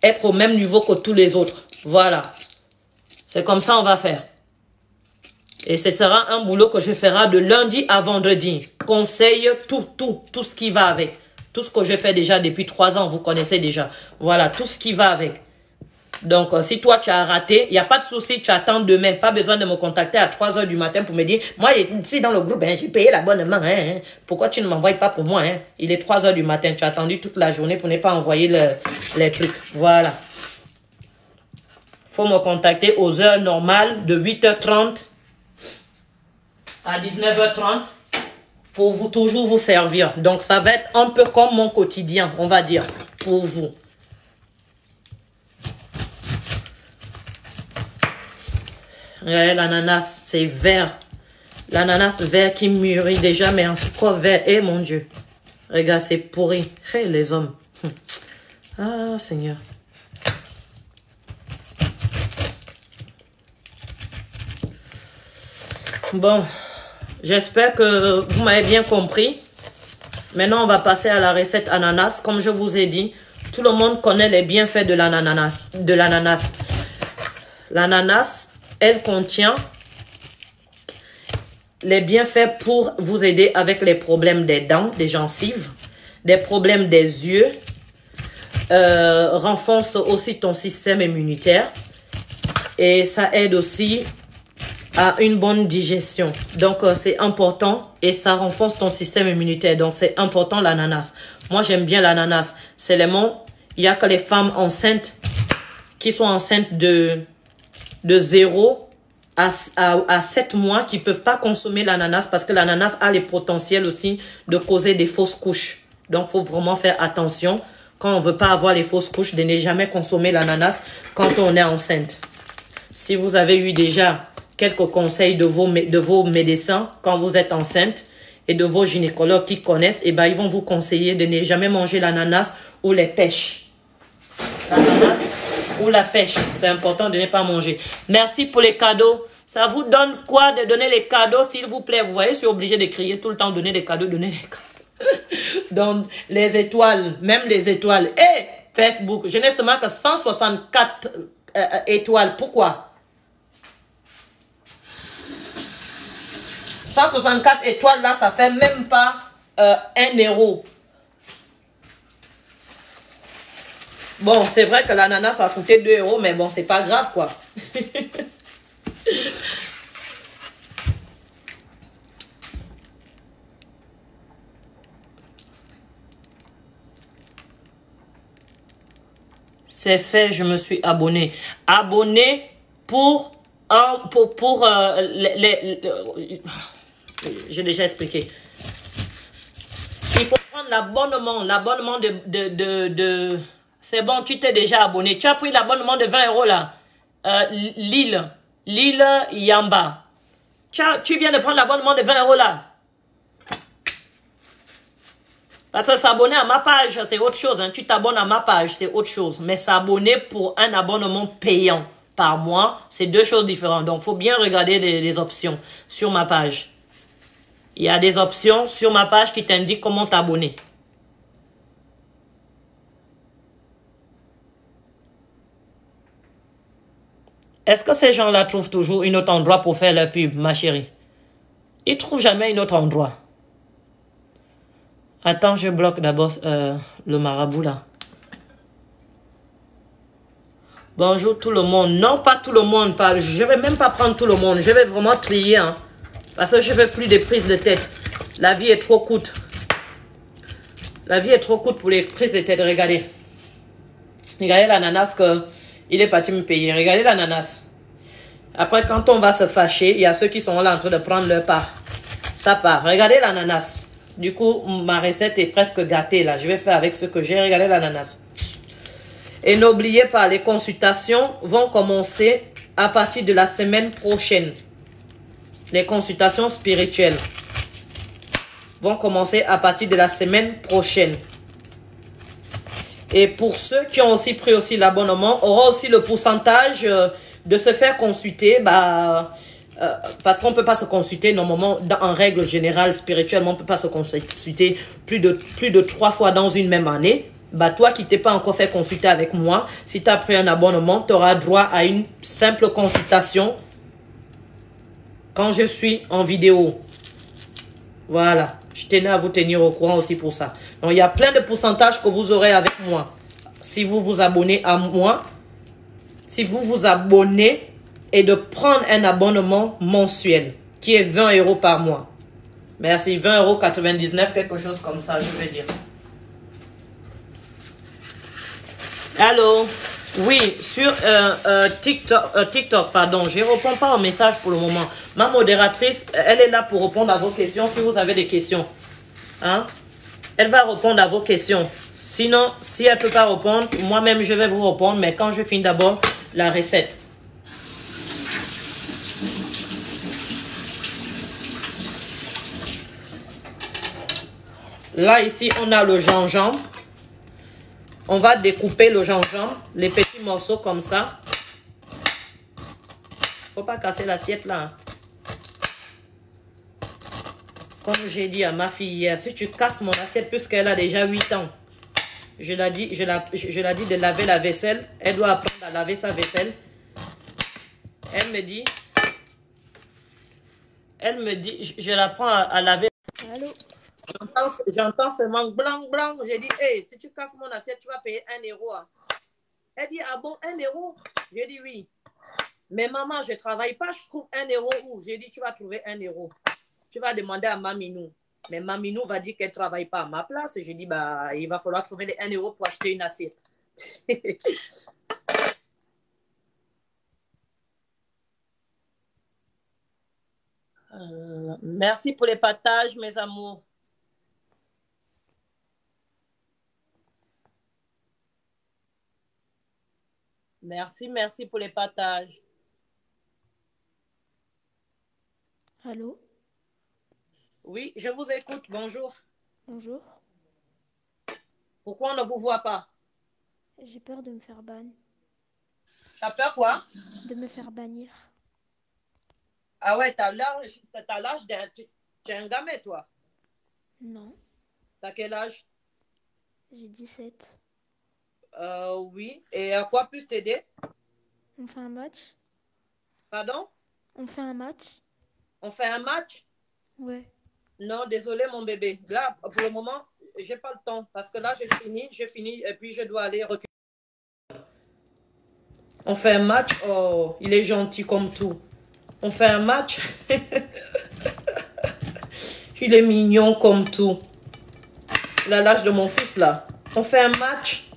Être au même niveau que tous les autres. Voilà. C'est comme ça on va faire. Et ce sera un boulot que je ferai de lundi à vendredi. Conseil, tout ce qui va avec. Tout ce que je fais déjà depuis 3 ans, vous connaissez déjà. Voilà, tout ce qui va avec. Donc, si toi, tu as raté, il n'y a pas de souci, tu attends demain. Pas besoin de me contacter à 3h du matin pour me dire, moi, ici dans le groupe, hein, j'ai payé l'abonnement. Hein. Pourquoi tu ne m'envoies pas pour moi? Hein? Il est 3h du matin, tu as attendu toute la journée pour ne pas envoyer les trucs. Voilà. Faut me contacter aux heures normales de 8h30 à 19h30 pour toujours vous servir. Donc, ça va être un peu comme mon quotidien, on va dire, pour vous. L'ananas, c'est vert. L'ananas vert qui mûrit déjà, mais encore vert. Eh mon Dieu. Regarde, c'est pourri. Hey, les hommes. Ah, Seigneur. Bon, j'espère que vous m'avez bien compris. Maintenant, on va passer à la recette ananas. Comme je vous ai dit, tout le monde connaît les bienfaits de l'ananas. L'ananas, elle contient les bienfaits pour vous aider avec les problèmes des dents, des gencives, des problèmes des yeux, renforce aussi ton système immunitaire et ça aide aussi à une bonne digestion. Donc, c'est important et ça renforce ton système immunitaire. Donc, c'est important l'ananas. Moi, j'aime bien l'ananas. Seulement, il n'y a que les femmes enceintes qui sont enceintes de 0 à 7 mois qui ne peuvent pas consommer l'ananas parce que l'ananas a les potentiels aussi de causer des fausses couches. Donc, il faut vraiment faire attention quand on ne veut pas avoir les fausses couches de ne jamais consommer l'ananas quand on est enceinte. Si vous avez eu déjà quelques conseils de vos médecins quand vous êtes enceinte et de vos gynécologues qui connaissent, eh ben, ils vont vous conseiller de ne jamais manger l'ananas ou les pêches. L'ananas ou la pêche, c'est important de ne pas manger. Merci pour les cadeaux. Ça vous donne quoi de donner les cadeaux, s'il vous plaît? Vous voyez, je suis obligée de crier tout le temps, donner des cadeaux, donner des cadeaux. Donc, les étoiles, même les étoiles. Et Facebook, je n'ai seulement que 164 étoiles. Pourquoi? 164 étoiles, là, ça fait même pas 1 €. Bon, c'est vrai que l'ananas a coûté 2 €, mais bon, c'est pas grave, quoi. C'est fait, je me suis abonné. Abonné pour J'ai déjà expliqué. Il faut prendre l'abonnement de... C'est bon, tu t'es déjà abonné. Tu as pris l'abonnement de 20 € là. Lille Yamba. Tu viens de prendre l'abonnement de 20 € là. Parce que s'abonner à ma page, c'est autre chose. Hein. Tu t'abonnes à ma page, c'est autre chose. Mais s'abonner pour un abonnement payant par mois, c'est deux choses différentes. Donc, il faut bien regarder les options sur ma page. Il y a des options sur ma page qui t'indiquent comment t'abonner. Est-ce que ces gens-là trouvent toujours un autre endroit pour faire leur pub, ma chérie? Ils ne trouvent jamais un autre endroit. Attends, je bloque d'abord le marabout là. Bonjour tout le monde. Non, pas tout le monde. Je ne vais même pas prendre tout le monde. Je vais vraiment trier. Hein, parce que je ne veux plus de prises de tête. La vie est trop courte. La vie est trop courte pour les prises de tête. Regardez. Regardez l'ananas qu'il est parti me payer. Regardez l'ananas. Après, quand on va se fâcher, il y a ceux qui sont là en train de prendre leur part. Ça part. Regardez l'ananas. Du coup, ma recette est presque gâtée là. Je vais faire avec ce que j'ai. Regardez l'ananas. Et n'oubliez pas, les consultations vont commencer à partir de la semaine prochaine. Les consultations spirituelles vont commencer à partir de la semaine prochaine. Et pour ceux qui ont aussi pris aussi l'abonnement, aura aussi le pourcentage de se faire consulter. Parce qu'on ne peut pas se consulter normalement, en règle générale, spirituellement, on ne peut pas se consulter plus de 3 fois dans une même année. Toi qui t'es pas encore fait consulter avec moi, si tu as pris un abonnement, tu auras droit à une simple consultation quand je suis en vidéo. Voilà. Je tenais à vous tenir au courant aussi pour ça. Donc, il y a plein de pourcentages que vous aurez avec moi. Si vous vous abonnez à moi, si vous vous abonnez et de prendre un abonnement mensuel qui est 20 € par mois. Merci, 20,99 €, quelque chose comme ça, je vais dire. Allô? Oui, sur TikTok, pardon, je ne réponds pas aux messages pour le moment. Ma modératrice, elle est là pour répondre à vos questions si vous avez des questions. Hein? Elle va répondre à vos questions. Sinon, si elle ne peut pas répondre, moi-même, je vais vous répondre, mais quand je finis d'abord la recette. Là, ici, on a le gingembre. On va découper le gingembre, les petits morceaux comme ça. Faut pas casser l'assiette là. Comme j'ai dit à ma fille hier, si tu casses mon assiette, puisqu'elle a déjà 8 ans, je l'ai dit de laver la vaisselle. Elle doit apprendre à laver sa vaisselle. Elle me dit, je l'apprends à laver. Allô? J'entends seulement blanc, blanc. J'ai dit, hey, si tu casses mon assiette, tu vas payer 1 €. Hein. Elle dit, ah bon, 1 €? J'ai dit oui. Mais maman, je ne travaille pas, je trouve 1 € où? J'ai dit, tu vas trouver 1 €. Tu vas demander à Maminou. Mais Maminou va dire qu'elle ne travaille pas à ma place. Et j'ai dit, il va falloir trouver les 1 € pour acheter une assiette. Merci pour les partages, mes amours. Merci pour les partages. Allô? Oui, je vous écoute. Bonjour. Bonjour. Pourquoi on ne vous voit pas? J'ai peur de me faire ban. T'as peur quoi? De me faire bannir. Ah ouais, t'as l'âge d'un... Tu es un gamin, toi? Non. T'as quel âge? J'ai 17. Oui. Et à quoi puis-je t'aider? On fait un match? Pardon? On fait un match? On fait un match? Ouais. Non, désolé mon bébé. Là, pour le moment, j'ai pas le temps. Parce que là, j'ai fini et puis je dois aller recueillir. On fait un match? Oh, il est gentil comme tout. On fait un match? Il est mignon comme tout. Il a l'âge de mon fils là. On fait un match?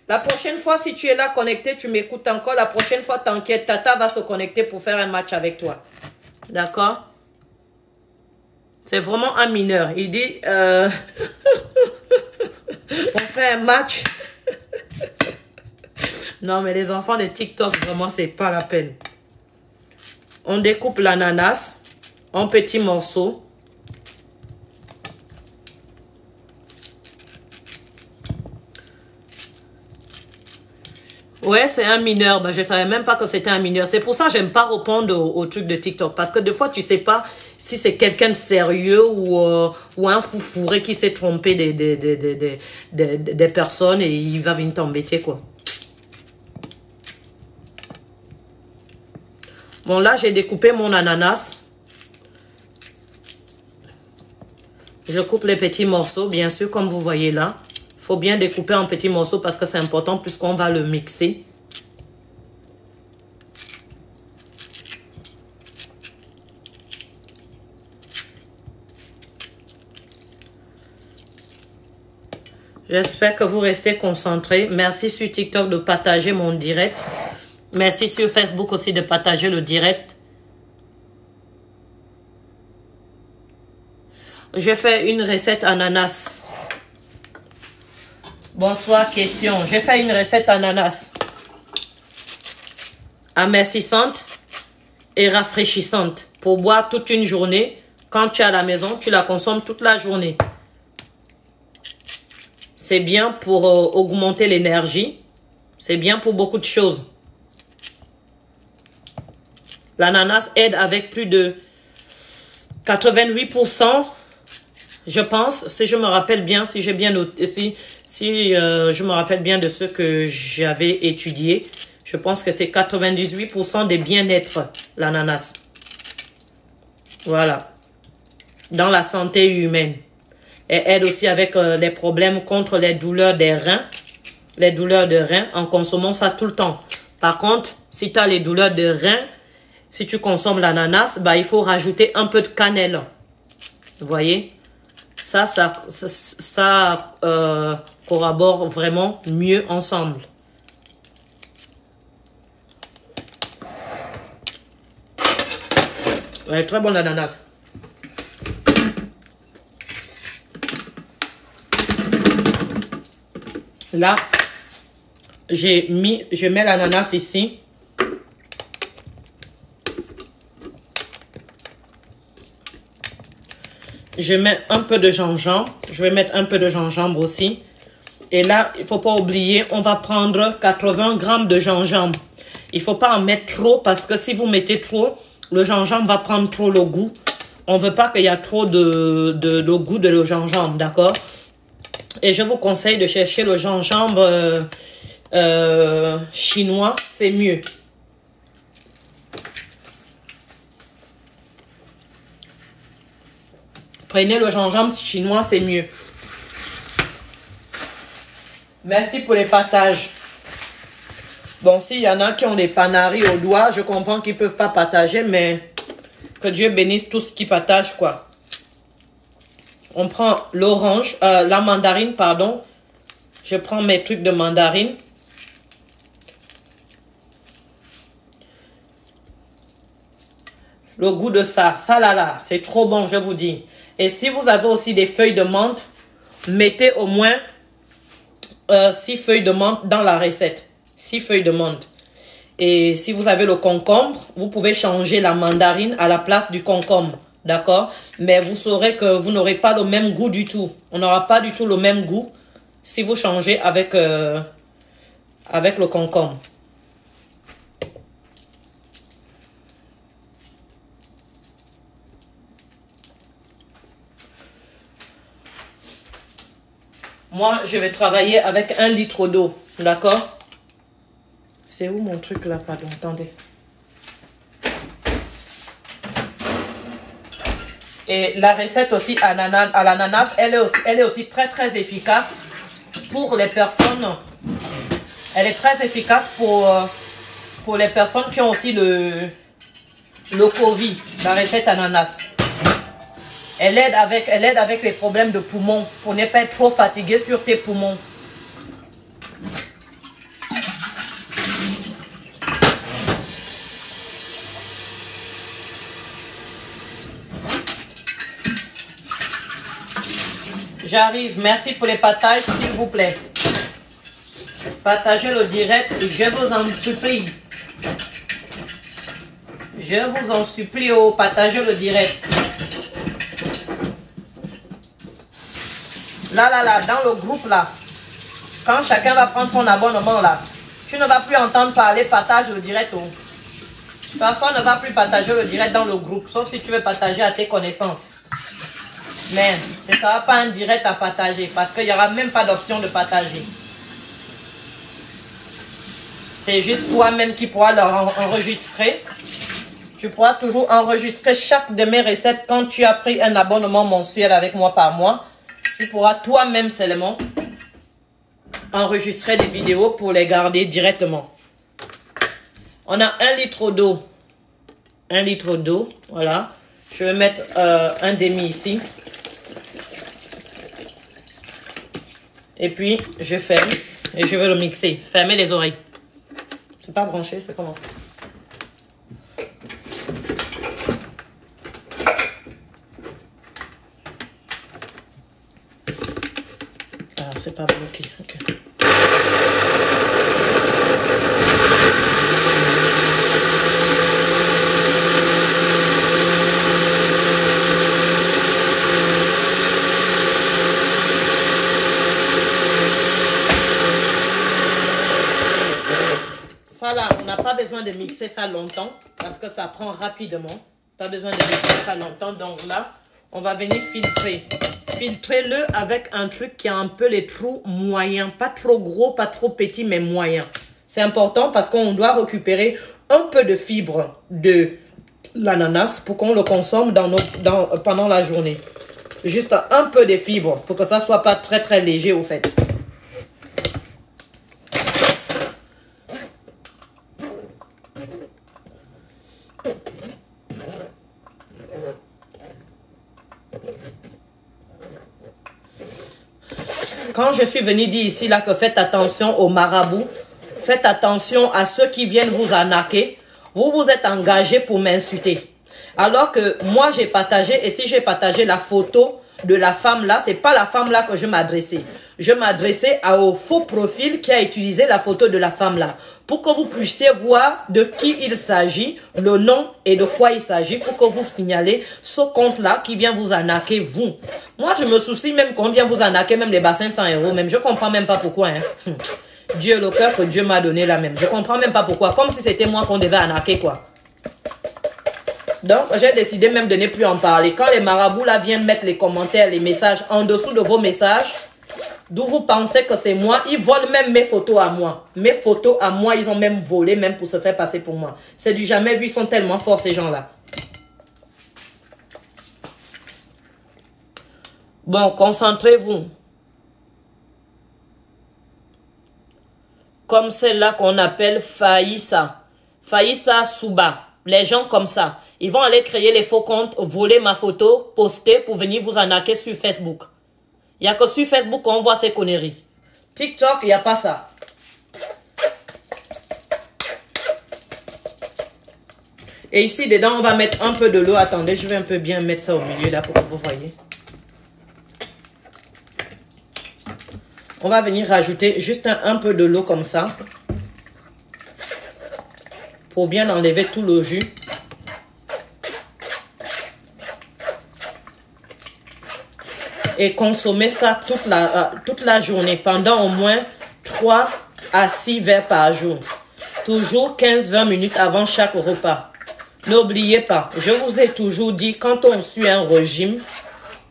La prochaine fois, si tu es là connecté, tu m'écoutes encore. La prochaine fois, t'inquiète, Tata va se connecter pour faire un match avec toi. D'accord? C'est vraiment un mineur. Il dit, on fait un match. Non, mais les enfants de TikTok, vraiment, c'est pas la peine. On découpe l'ananas en petits morceaux. Ouais, c'est un mineur. Ben, je savais même pas que c'était un mineur. C'est pour ça que j'aime pas répondre aux trucs de TikTok. Parce que des fois, tu sais pas si c'est quelqu'un de sérieux ou un fou fourré qui s'est trompé des personnes et il va venir t'embêter, quoi. Bon, là, j'ai découpé mon ananas. Je coupe les petits morceaux, bien sûr, comme vous voyez là. Il faut bien découper en petits morceaux parce que c'est important puisqu'on va le mixer. J'espère que vous restez concentrés. Merci sur TikTok de partager mon direct. Merci sur Facebook aussi de partager le direct. Je fais une recette ananas. Bonsoir, question. J'ai fait une recette ananas. Amincissante et rafraîchissante. Pour boire toute une journée. Quand tu es à la maison, tu la consommes toute la journée. C'est bien pour augmenter l'énergie. C'est bien pour beaucoup de choses. L'ananas aide avec plus de 88%, je pense, si je me rappelle bien, si j'ai bien noté, si je me rappelle bien de ce que j'avais étudié, je pense que c'est 98% des bien-être, l'ananas. Voilà. Dans la santé humaine. Et aide aussi avec les problèmes contre les douleurs des reins. Les douleurs de reins en consommant ça tout le temps. Par contre, si tu as les douleurs de reins, si tu consommes l'ananas, bah, il faut rajouter un peu de cannelle. Vous voyez? Ça collabore vraiment mieux ensemble. Ouais, très bon l'ananas. Là, je mets l'ananas ici. Je mets un peu de gingembre. Je vais mettre un peu de gingembre aussi. Et là, il ne faut pas oublier, on va prendre 80 grammes de gingembre. Il ne faut pas en mettre trop parce que si vous mettez trop, le gingembre va prendre trop le goût. On ne veut pas qu'il y ait trop le goût de le gingembre, d'accord? Et je vous conseille de chercher le gingembre chinois, c'est mieux. Prenez le gingembre chinois, c'est mieux. Merci pour les partages. Bon, s'il y en a qui ont des panaris au doigt, je comprends qu'ils ne peuvent pas partager, mais que Dieu bénisse tous qui partagent, quoi. On prend l'orange, la mandarine, pardon. Je prends mes trucs de mandarine. Le goût de ça là, c'est trop bon, je vous dis. Et si vous avez aussi des feuilles de menthe, mettez au moins 6 feuilles de menthe dans la recette. 6 feuilles de menthe. Et si vous avez le concombre, vous pouvez changer la mandarine à la place du concombre. D'accord? Mais vous saurez que vous n'aurez pas le même goût du tout. On n'aura pas du tout le même goût si vous changez avec le concombre. Moi, je vais travailler avec 1 litre d'eau. D'accord? C'est où mon truc là? Pardon, attendez. Et la recette aussi à l'ananas, elle est aussi très très efficace pour les personnes. Elle est très efficace pour les personnes qui ont aussi le Covid. La recette ananas. Elle aide avec les problèmes de poumons pour ne pas être trop fatigué sur tes poumons. J'arrive. Merci pour les partages, s'il vous plaît. Partagez le direct, je vous en supplie. Je vous en supplie, oh, partagez le direct. Là, dans le groupe, là, quand chacun va prendre son abonnement, là, tu ne vas plus entendre parler, partage le direct, oh. Personne ne va plus partager le direct dans le groupe, sauf si tu veux partager à tes connaissances. Mais ce ne sera pas un direct à partager, parce qu'il n'y aura même pas d'option de partager. C'est juste toi-même qui pourras l'enregistrer. Tu pourras toujours enregistrer chaque de mes recettes quand tu as pris un abonnement mensuel avec moi par mois. Tu pourras toi-même seulement enregistrer des vidéos pour les garder directement. On a 1 litre d'eau. 1 litre d'eau, voilà. Je vais mettre un demi ici. Et puis, je ferme et je vais le mixer. Fermez les oreilles. C'est pas branché, c'est comment? Ah, c'est pas bloqué, ok. Ça là, on n'a pas besoin de mixer ça longtemps parce que ça prend rapidement. Pas besoin de mixer ça longtemps. Donc là, on va venir filtrer. Filtrez-le avec un truc qui a un peu les trous moyens. Pas trop gros, pas trop petit, mais moyen. C'est important parce qu'on doit récupérer un peu de fibres de l'ananas pour qu'on le consomme pendant la journée. Juste un peu de fibres pour que ça soit pas très très léger au fait. Quand je suis venu dire ici là que faites attention aux marabouts, faites attention à ceux qui viennent vous arnaquer, vous vous êtes engagé pour m'insulter. Alors que moi j'ai partagé, et si j'ai partagé la photo de la femme là, c'est pas la femme là que je m'adressais. Je m'adressais au faux profil qui a utilisé la photo de la femme là. Pour que vous puissiez voir de qui il s'agit, le nom et de quoi il s'agit, pour que vous signalez ce compte là qui vient vous arnaquer vous. Moi je me soucie même qu'on vient vous arnaquer même les bas 500 € même. Je comprends même pas pourquoi. Hein. Dieu, le cœur que Dieu m'a donné là même. Je comprends même pas pourquoi. Comme si c'était moi qu'on devait arnaquer quoi. Donc, j'ai décidé même de ne plus en parler. Quand les marabouts là viennent mettre les commentaires, les messages en dessous de vos messages, d'où vous pensez que c'est moi, ils volent même mes photos à moi. Mes photos à moi, ils ont même volé, même pour se faire passer pour moi. C'est du jamais vu, ils sont tellement forts ces gens-là. Bon, concentrez-vous. Comme celle-là qu'on appelle Faïssa. Faïssa Souba. Les gens comme ça, ils vont aller créer les faux comptes, voler ma photo, poster pour venir vous arnaquer sur Facebook. Il n'y a que sur Facebook qu'on voit ces conneries. TikTok, il n'y a pas ça. Et ici, dedans, on va mettre un peu de l'eau. Attendez, je vais un peu bien mettre ça au milieu là pour que vous voyez. On va venir rajouter juste un peu de l'eau comme ça. Pour bien enlever tout le jus. Et consommer ça toute la journée. Pendant au moins 3 à 6 verres par jour. Toujours 15-20 minutes avant chaque repas. N'oubliez pas, je vous ai toujours dit, quand on suit un régime,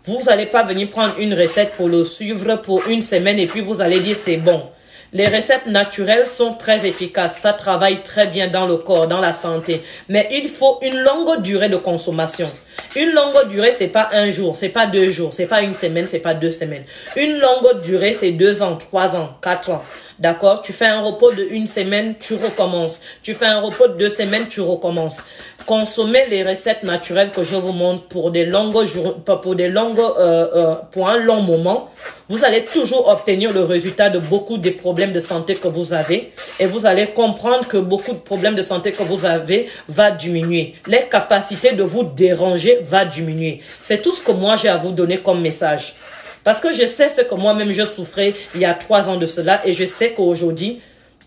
vous n'allez pas venir prendre une recette pour le suivre pour une semaine et puis vous allez dire c'est bon. Les recettes naturelles sont très efficaces. Ça travaille très bien dans le corps, dans la santé. Mais il faut une longue durée de consommation. Une longue durée, c'est pas un jour, c'est pas 2 jours, c'est pas une semaine, c'est pas 2 semaines. Une longue durée, c'est 2 ans, 3 ans, 4 ans. D'accord? Tu fais un repos de 1 semaine, tu recommences. Tu fais un repos de 2 semaines, tu recommences. Consommez les recettes naturelles que je vous montre pour des longues jours, pour un long moment. Vous allez toujours obtenir le résultat de beaucoup des problèmes de santé que vous avez. Et vous allez comprendre que beaucoup de problèmes de santé que vous avez va diminuer. Les capacités de vous déranger va diminuer. C'est tout ce que moi j'ai à vous donner comme message. Parce que je sais ce que moi-même je souffrais il y a 3 ans de cela et je sais qu'aujourd'hui,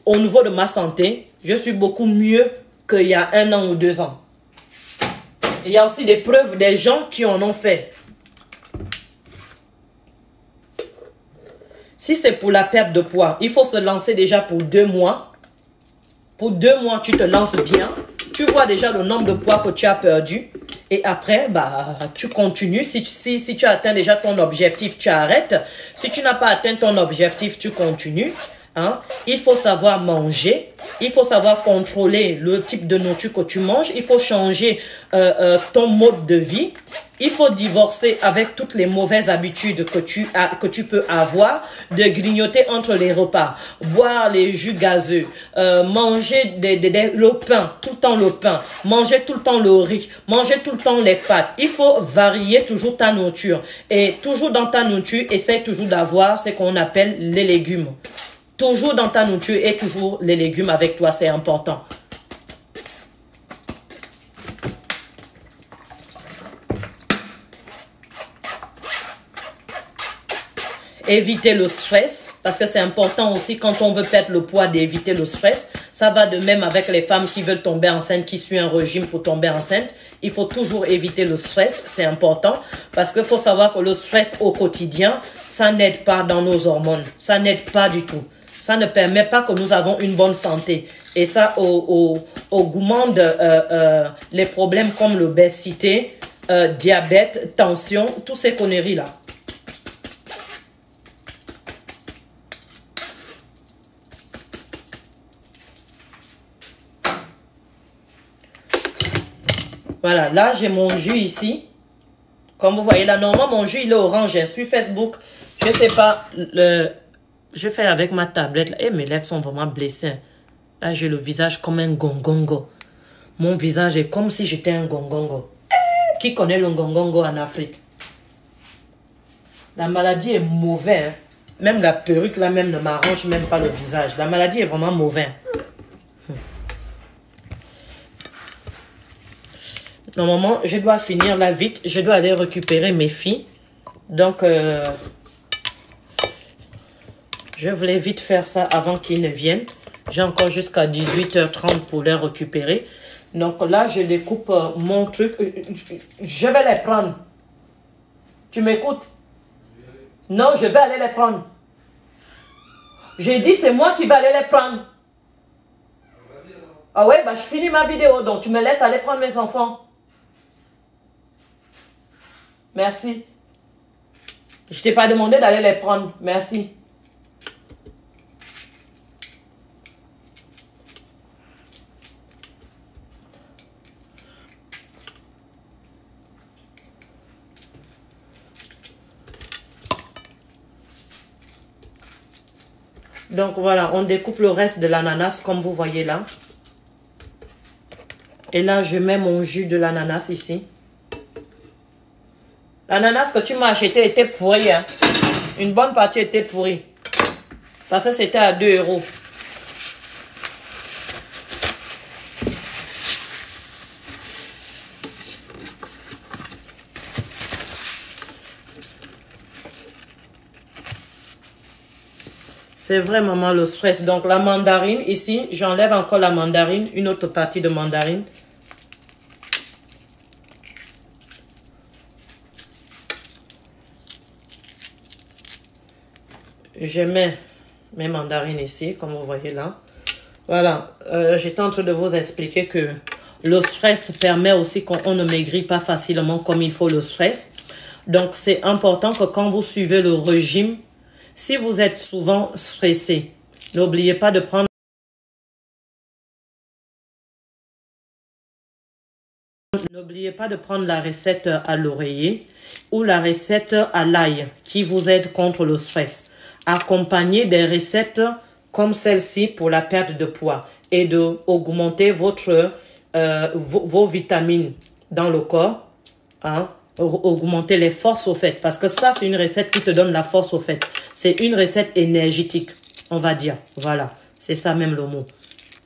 au niveau de ma santé, je suis beaucoup mieux qu'il y a 1 an ou 2 ans. Il y a aussi des preuves des gens qui en ont fait. Si c'est pour la perte de poids, il faut se lancer déjà pour 2 mois. Pour 2 mois, tu te lances bien. Tu vois déjà le nombre de poids que tu as perdu. Et après, bah, tu continues. Si tu as atteint déjà ton objectif, tu arrêtes. Si tu n'as pas atteint ton objectif, tu continues. Hein? Il faut savoir manger. Il faut savoir contrôler le type de nourriture que tu manges. Il faut changer ton mode de vie. Il faut divorcer avec toutes les mauvaises habitudes que tu peux avoir, de grignoter entre les repas, boire les jus gazeux, manger le pain, tout le temps le pain, manger tout le temps le riz, manger tout le temps les pâtes. Il faut varier toujours ta nourriture. Et toujours dans ta nourriture, essaye toujours d'avoir ce qu'on appelle les légumes. Toujours dans ta nourriture et toujours les légumes avec toi, c'est important. Éviter le stress, parce que c'est important aussi quand on veut perdre le poids d'éviter le stress. Ça va de même avec les femmes qui veulent tomber enceinte, qui suivent un régime pour tomber enceinte. Il faut toujours éviter le stress, c'est important, parce qu'il faut savoir que le stress au quotidien, ça n'aide pas dans nos hormones, ça n'aide pas du tout. Ça ne permet pas que nous avons une bonne santé. Et ça augmente les problèmes comme l'obésité, diabète, tension, toutes ces conneries-là. Voilà, là j'ai mon jus ici. Comme vous voyez là, normalement mon jus il est orange. Sur Facebook, je sais pas, je fais avec ma tablette. Et mes lèvres sont vraiment blessées. Là j'ai le visage comme un gongongo. Mon visage est comme si j'étais un gongongo. Qui connaît le gongongo en Afrique? La maladie est mauvaise. Même la perruque là même ne m'arrange même pas le visage. La maladie est vraiment mauvaise. Normalement, je dois finir là vite. Je dois aller récupérer mes filles. Donc, je voulais vite faire ça avant qu'ils ne viennent. J'ai encore jusqu'à 18h30 pour les récupérer. Donc là, je découpe mon truc. Je vais les prendre. Tu m'écoutes? Non, je vais aller les prendre. J'ai dit, c'est moi qui vais aller les prendre. Ah ouais, bah je finis ma vidéo. Donc, tu me laisses aller prendre mes enfants. Merci. Je t'ai pas demandé d'aller les prendre. Merci. Donc voilà, on découpe le reste de l'ananas comme vous voyez là. Et là, je mets mon jus de l'ananas ici. L'ananas que tu m'as acheté était pourri. Hein? Une bonne partie était pourrie. Parce que c'était à 2 €. C'est vraiment le stress. Donc la mandarine ici, j'enlève encore la mandarine, une autre partie de mandarine. Je mets mes mandarines ici, comme vous voyez là. Voilà, j'étais en train de vous expliquer que le stress permet aussi qu'on ne maigrit pas facilement comme il faut le stress. Donc, c'est important que quand vous suivez le régime, si vous êtes souvent stressé, n'oubliez pas de prendre la recette à l'oreiller ou la recette à l'ail qui vous aide contre le stress. Accompagnez des recettes comme celle-ci pour la perte de poids et de augmenter vos vitamines dans le corps. Hein? Augmenter les forces au fait. Parce que ça, c'est une recette qui te donne la force au fait. C'est une recette énergétique, on va dire. Voilà, c'est ça même le mot.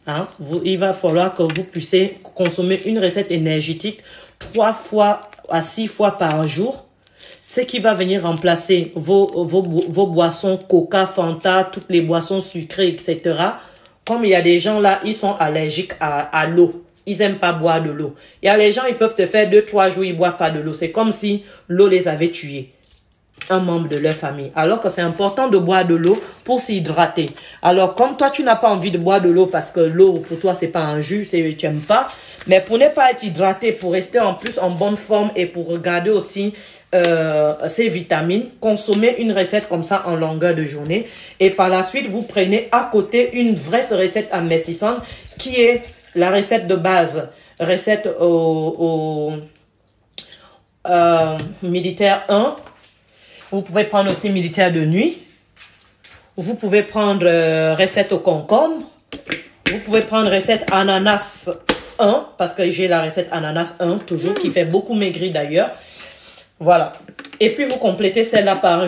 Hein? Il va falloir que vous puissiez consommer une recette énergétique 3 fois à 6 fois par jour. ce qui va venir remplacer vos boissons Coca, Fanta, toutes les boissons sucrées, etc. Comme il y a des gens là, ils sont allergiques à l'eau. Ils n'aiment pas boire de l'eau. Il y a les gens, ils peuvent te faire 2-3 jours, ils ne boivent pas de l'eau. C'est comme si l'eau les avait tués, un membre de leur famille. Alors que c'est important de boire de l'eau pour s'hydrater. Alors, comme toi, tu n'as pas envie de boire de l'eau parce que l'eau, pour toi, c'est pas un jus, tu n'aimes pas. Mais pour ne pas être hydraté, pour rester en plus en bonne forme et pour regarder aussi ces vitamines, consommez une recette comme ça en longueur de journée. Et par la suite, vous prenez à côté une vraie recette amincissante qui est la recette de base. Recette au militaire 1. Vous pouvez prendre aussi militaire de nuit. Vous pouvez prendre recette au concombre. Vous pouvez prendre recette ananas 1, parce que j'ai la recette ananas 1, toujours, qui fait beaucoup maigrir d'ailleurs. Voilà. Et puis, vous complétez celle-là par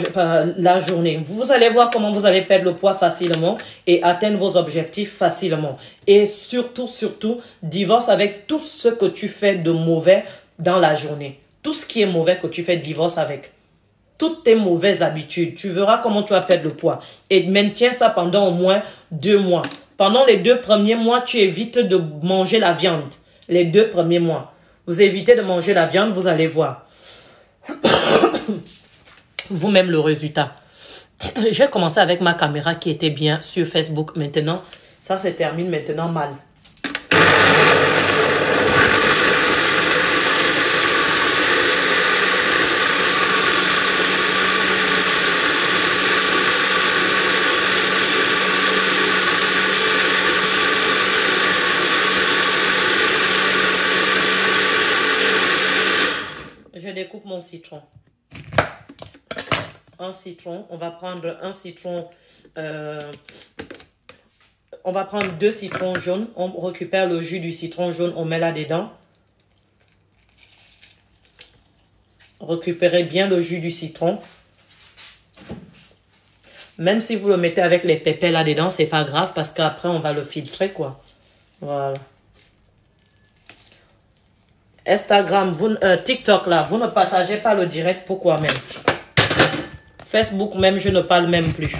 la journée. Vous allez voir comment vous allez perdre le poids facilement et atteindre vos objectifs facilement. Et surtout, divorce avec tout ce que tu fais de mauvais dans la journée. Tout ce qui est mauvais que tu fais, divorce avec. Toutes tes mauvaises habitudes. Tu verras comment tu vas perdre le poids. Et maintiens ça pendant au moins 2 mois. Pendant les 2 premiers mois, tu évites de manger la viande. Les 2 premiers mois. Vous évitez de manger la viande, vous allez voir. Vous-même le résultat. Je vais commencer avec ma caméra qui était bien sur Facebook. Maintenant, ça se termine maintenant mal. Je découpe mon citron. Un citron. On va prendre un citron. On va prendre 2 citrons jaunes. On récupère le jus du citron jaune. On met là-dedans. Récupérez bien le jus du citron. Même si vous le mettez avec les pépins là-dedans, c'est pas grave parce qu'après, on va le filtrer, quoi. Voilà. Instagram, TikTok là, vous ne partagez pas le direct, pourquoi même? Facebook même, je ne parle même plus.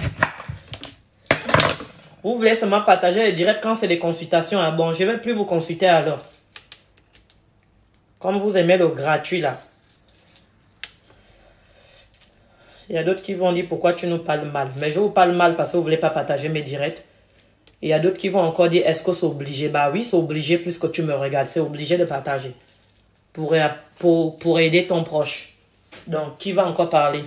Vous voulez seulement partager le direct quand c'est des consultations. Ah bon, je ne vais plus vous consulter alors. Comme vous aimez le gratuit là. Il y a d'autres qui vont dire pourquoi tu nous parles mal. Mais je vous parle mal parce que vous ne voulez pas partager mes directs. Il y a d'autres qui vont encore dire est-ce que c'est obligé? Bah oui, c'est obligé puisque tu me regardes. C'est obligé de partager. Pour aider ton proche. Donc, qui va encore parler?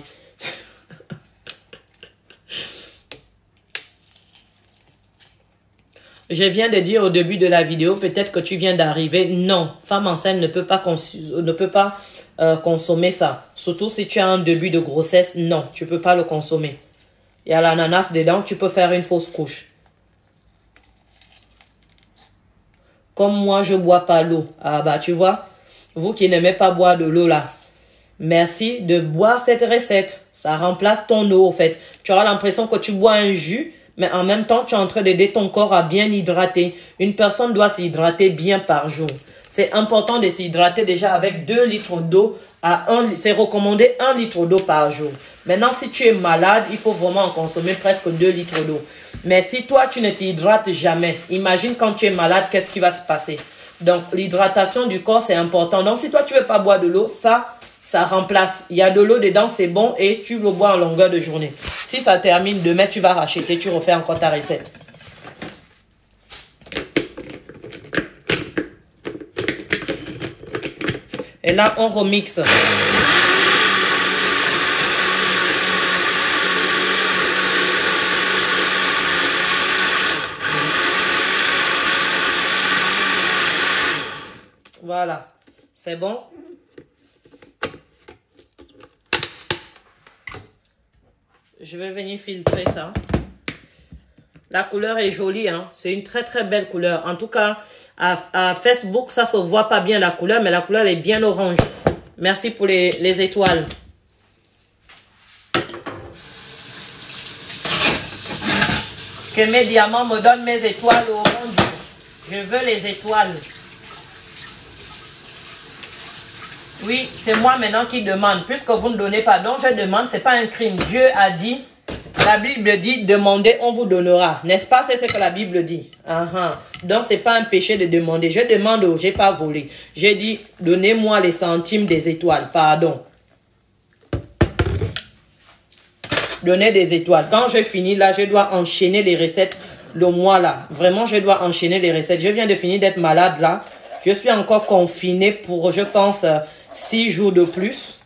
Je viens de dire au début de la vidéo, peut-être que tu viens d'arriver. Non, femme enceinte ne peut pas consommer ça. Surtout si tu as un début de grossesse, non, tu ne peux pas le consommer. Il y a l'ananas dedans, tu peux faire une fausse couche. Comme moi, je ne bois pas l'eau. Ah bah, tu vois, vous qui n'aimez pas boire de l'eau là, merci de boire cette recette. Ça remplace ton eau, en fait. Tu auras l'impression que tu bois un jus, mais en même temps, tu es en train d'aider ton corps à bien hydrater. Une personne doit s'hydrater bien par jour. C'est important de s'hydrater déjà avec 2 litres d'eau à 1 litre. C'est recommandé 1 litre d'eau par jour. Maintenant, si tu es malade, il faut vraiment en consommer presque 2 litres d'eau. Mais si toi, tu ne t'hydrates jamais, imagine quand tu es malade, qu'est-ce qui va se passer? Donc, l'hydratation du corps, c'est important. Donc, si toi, tu ne veux pas boire de l'eau, ça remplace. Il y a de l'eau dedans, c'est bon et tu le bois en longueur de journée. Si ça termine demain, tu vas racheter, tu refais encore ta recette. Et là, on remixe. Voilà, c'est bon. Je vais venir filtrer ça. La couleur est jolie, hein. C'est une très très belle couleur. En tout cas, à Facebook, ça se voit pas bien la couleur, mais la couleur est bien orange. Merci pour les étoiles. Que mes diamants me donnent mes étoiles orange. Je veux les étoiles. Oui, c'est moi maintenant qui demande. Puisque vous ne donnez pas, donc je demande, c'est pas un crime. Dieu a dit, la Bible dit, demandez, on vous donnera. N'est-ce pas? C'est ce que la Bible dit. Donc c'est pas un péché de demander. Je demande, j'ai pas volé. J'ai dit, donnez-moi les centimes des étoiles. Pardon. Donnez des étoiles. Quand je finis là, je dois enchaîner les recettes le mois là. Vraiment, je dois enchaîner les recettes. Je viens de finir d'être malade là. Je suis encore confinée pour, je pense, 6 jours de plus.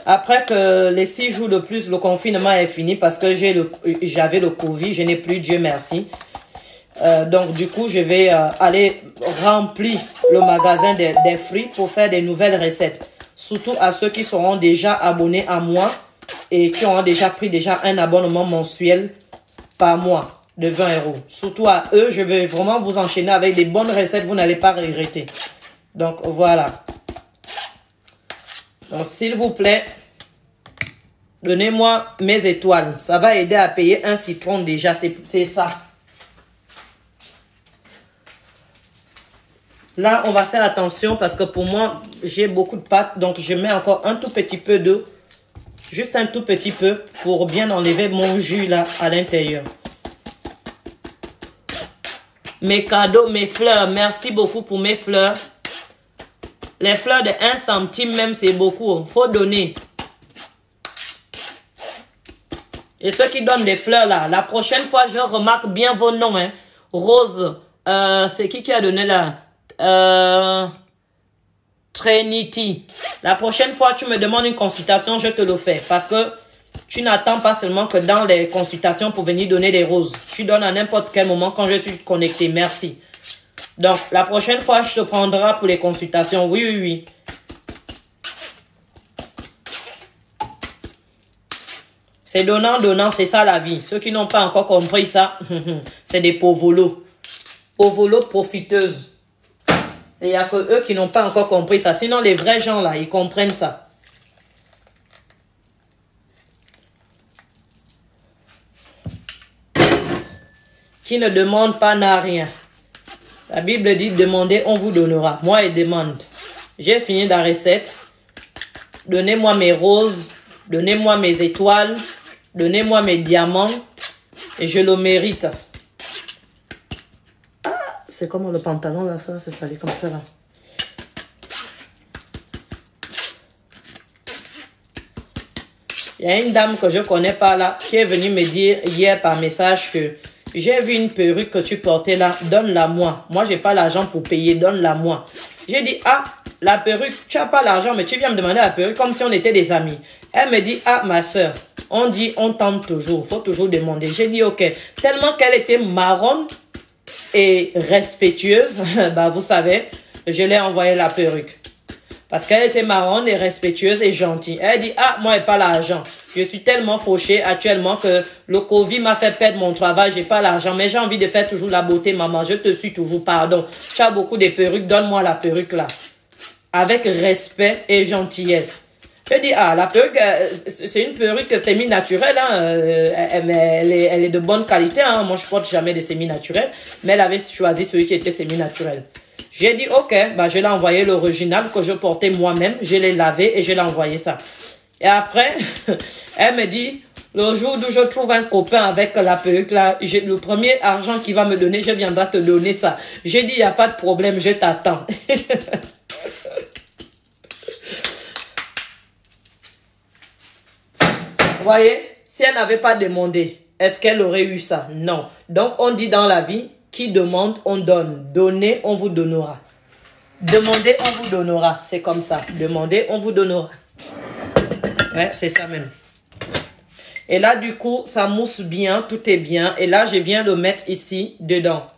Après que les 6 jours de plus, le confinement est fini parce que j'avais le Covid. Je n'ai plus, Dieu merci. Donc, du coup, je vais aller remplir le magasin des fruits pour faire des nouvelles recettes. Surtout à ceux qui seront déjà abonnés à moi et qui ont déjà pris un abonnement mensuel par mois de 20 €. Surtout à eux, je vais vraiment vous enchaîner avec des bonnes recettes, vous n'allez pas regretter. Donc voilà. Donc s'il vous plaît, donnez-moi mes étoiles. Ça va aider à payer un citron déjà, c'est ça. Là, on va faire attention parce que pour moi, j'ai beaucoup de pâtes. Donc je mets encore un tout petit peu d'eau. Juste un tout petit peu pour bien enlever mon jus là à l'intérieur. Mes cadeaux, mes fleurs. Merci beaucoup pour mes fleurs. Les fleurs de 1 centime même, c'est beaucoup. Faut donner. Et ceux qui donnent des fleurs là, la prochaine fois, je remarque bien vos noms. Hein. Rose, c'est qui a donné là? Trinity. La prochaine fois, tu me demandes une consultation, je te le fais. Parce que tu n'attends pas seulement que dans les consultations pour venir donner des roses. Tu donnes à n'importe quel moment quand je suis connecté. Merci. Donc, la prochaine fois, je te prendrai pour les consultations. Oui, oui, oui. C'est donnant, donnant, c'est ça la vie. Ceux qui n'ont pas encore compris ça, c'est des pauvolos. Pauvolos profiteuses. Il n'y a que eux qui n'ont pas encore compris ça. Sinon, les vrais gens là, ils comprennent ça. Qui ne demande pas n'a rien. La Bible dit, demandez, on vous donnera. Moi, elle demande. J'ai fini la recette. Donnez-moi mes roses. Donnez-moi mes étoiles. Donnez-moi mes diamants. Et je le mérite. C'est comme le pantalon là, ça, c'est salé comme ça là. Il y a une dame que je connais pas là, qui est venue me dire hier par message que j'ai vu une perruque que tu portais là, donne-la moi. Moi, j'ai pas l'argent pour payer, donne-la moi. J'ai dit, ah, la perruque, tu as pas l'argent, mais tu viens me demander la perruque comme si on était des amis. Elle me dit, ah, ma soeur, on dit, on tente toujours, faut toujours demander. J'ai dit, ok, tellement qu'elle était marronne et respectueuse, bah vous savez, je l'ai envoyé la perruque. Parce qu'elle était marronne et respectueuse et gentille. Elle dit, ah, moi, j'ai pas l'argent. Je suis tellement fauchée actuellement que le Covid m'a fait perdre mon travail, j'ai pas l'argent. Mais j'ai envie de faire toujours la beauté, maman. Je te suis toujours, pardon. Tu as beaucoup de perruques, donne-moi la perruque là. Avec respect et gentillesse. Je dis, ah, la perruque, c'est une perruque semi-naturelle, hein. Elle est de bonne qualité, hein. Moi, je porte jamais de semi-naturel. Mais elle avait choisi celui qui était semi-naturel. J'ai dit, ok, bah, je l'ai envoyé l'original que je portais moi-même. Je l'ai lavé et je l'ai envoyé ça. Et après, elle me dit, le jour où je trouve un copain avec la perruque là, le premier argent qu'il va me donner, je viendrai te donner ça. J'ai dit, il n'y a pas de problème, je t'attends. Vous voyez, si elle n'avait pas demandé, est-ce qu'elle aurait eu ça? Non. Donc, on dit dans la vie, qui demande, on donne. Donnez, on vous donnera. Demandez, on vous donnera. C'est comme ça. Demandez, on vous donnera. Ouais, c'est ça même. Et là, du coup, ça mousse bien, tout est bien. Et là, je viens le mettre ici, dedans.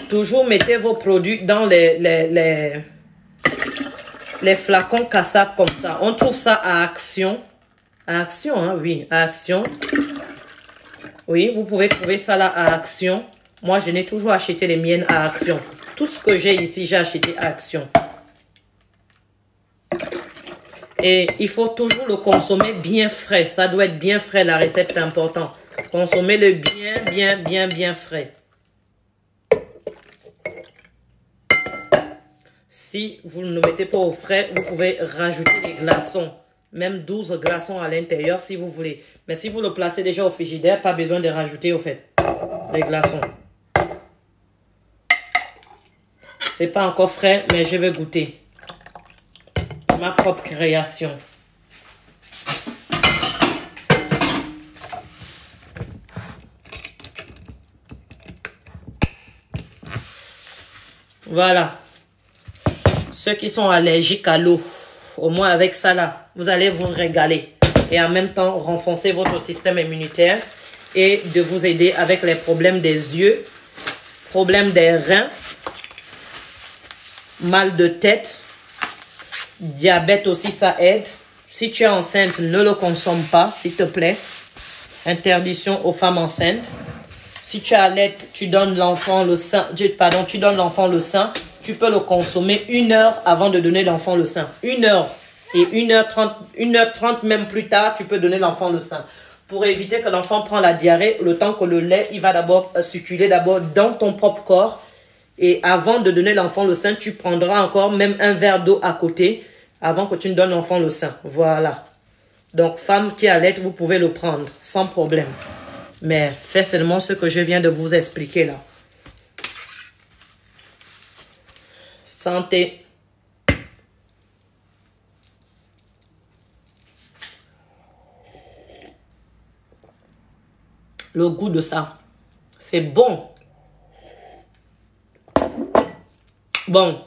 Toujours mettez vos produits dans les flacons cassables comme ça. On trouve ça à Action. À Action, hein, oui, à Action. Oui, vous pouvez trouver ça là à Action. Moi, je n'ai toujours acheté les miennes à Action. Tout ce que j'ai ici, j'ai acheté à Action. Et il faut toujours le consommer bien frais. Ça doit être bien frais, la recette, c'est important. Consommez-le bien frais. Si vous ne mettez pas au frais, vous pouvez rajouter des glaçons. Même 12 glaçons à l'intérieur si vous voulez. Mais si vous le placez déjà au frigidaire, pas besoin de rajouter au fait les glaçons. C'est pas encore frais, mais je vais goûter. Ma propre création. Voilà. Ceux qui sont allergiques à l'eau, au moins avec ça là, vous allez vous régaler. Et en même temps, renforcer votre système immunitaire et de vous aider avec les problèmes des yeux, problèmes des reins, mal de tête, diabète aussi, ça aide. Si tu es enceinte, ne le consomme pas, s'il te plaît. Interdiction aux femmes enceintes. Si tu allaites, tu donnes l'enfant le sein, tu donnes l'enfant le sein, tu peux le consommer 1 heure avant de donner l'enfant le sein. 1 heure. Et 1h30 même plus tard, tu peux donner l'enfant le sein. Pour éviter que l'enfant prenne la diarrhée, le temps que le lait, il va d'abord circuler d'abord dans ton propre corps. Et avant de donner l'enfant le sein, tu prendras encore même un verre d'eau à côté avant que tu ne donnes l'enfant le sein. Voilà. Donc, femme qui allait, vous pouvez le prendre sans problème. Mais faites seulement ce que je viens de vous expliquer là. Santé. Le goût de ça, c'est bon. Bon,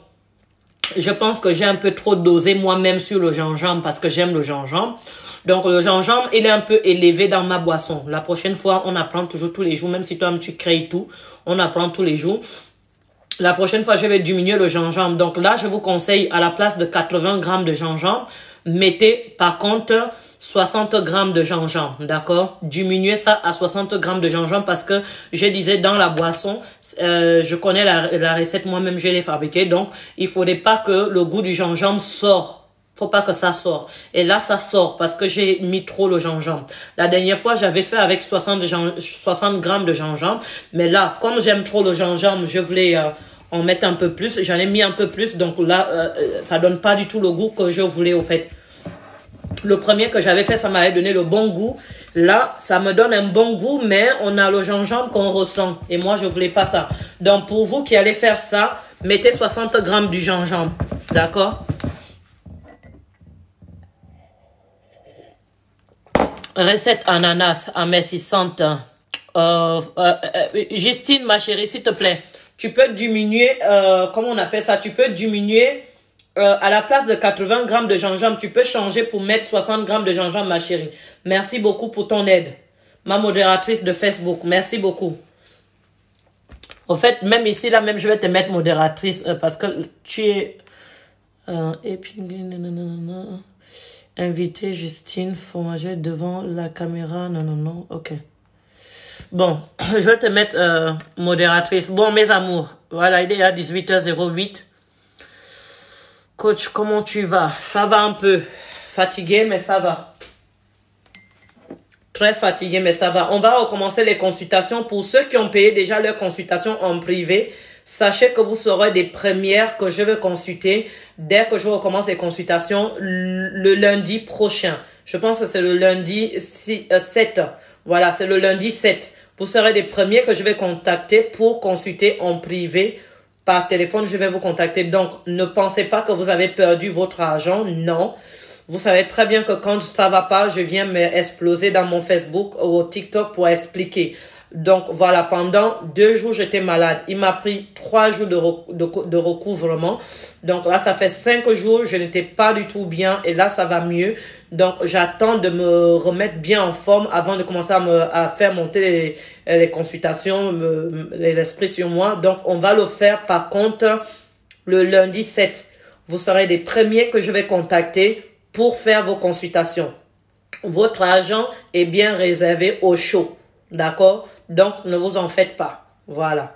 je pense que j'ai un peu trop dosé moi-même sur le gingembre parce que j'aime le gingembre. Donc, le gingembre, il est un peu élevé dans ma boisson. La prochaine fois, on apprend toujours tous les jours, même si toi, tu crées tout, on apprend tous les jours. La prochaine fois, je vais diminuer le gingembre. Donc là, je vous conseille, à la place de 80 grammes de gingembre, mettez par contre 60 grammes de gingembre, d'accord? Diminuez ça à 60 grammes de gingembre parce que je disais dans la boisson, je connais la recette, moi-même je l'ai fabriquée, donc il faudrait pas que le goût du gingembre sorte. Faut pas que ça sorte. Et là, ça sort parce que j'ai mis trop le gingembre. La dernière fois, j'avais fait avec 60 grammes de gingembre. Mais là, comme j'aime trop le gingembre, je voulais en mettre un peu plus. J'en ai mis un peu plus. Donc là, ça donne pas du tout le goût que je voulais au fait. Le premier que j'avais fait, ça m'avait donné le bon goût. Là, ça me donne un bon goût, mais on a le gingembre qu'on ressent. Et moi, je voulais pas ça. Donc, pour vous qui allez faire ça, mettez 60 grammes du gingembre. D'accord? Recette ananas amincissante. Justine, ma chérie, s'il te plaît, tu peux diminuer, comment on appelle ça? Tu peux diminuer, à la place de 80 grammes de gingembre, tu peux changer pour mettre 60 grammes de gingembre, ma chérie. Merci beaucoup pour ton aide. Ma modératrice de Facebook, merci beaucoup. Au fait, même ici, là, même, je vais te mettre modératrice parce que tu es... Inviter Justine Fromager devant la caméra. Non. Ok. Bon, je vais te mettre modératrice. Bon, mes amours. Voilà, il est à 18h08. Coach, comment tu vas? Ça va un peu. Fatigué, mais ça va. Très fatigué, mais ça va. On va recommencer les consultations. Pour ceux qui ont payé déjà leur consultation en privé, sachez que vous serez des premières que je vais consulter dès que je recommence les consultations le lundi prochain. Je pense que c'est le lundi 7. Voilà, c'est le lundi 7. Vous serez des premiers que je vais contacter pour consulter en privé. Par téléphone, je vais vous contacter. Donc, ne pensez pas que vous avez perdu votre argent. Non. Vous savez très bien que quand ça va pas, je viens m'exploser dans mon Facebook ou au TikTok pour expliquer. Donc, voilà, pendant 2 jours, j'étais malade. Il m'a pris 3 jours de recouvrement. Donc, là, ça fait 5 jours, je n'étais pas du tout bien. Et là, ça va mieux. Donc, j'attends de me remettre bien en forme avant de commencer à faire monter les consultations, les esprits sur moi. Donc, on va le faire, par contre, le lundi 7. Vous serez des premiers que je vais contacter pour faire vos consultations. Votre argent est bien réservé au show. D'accord? Donc, ne vous en faites pas. Voilà.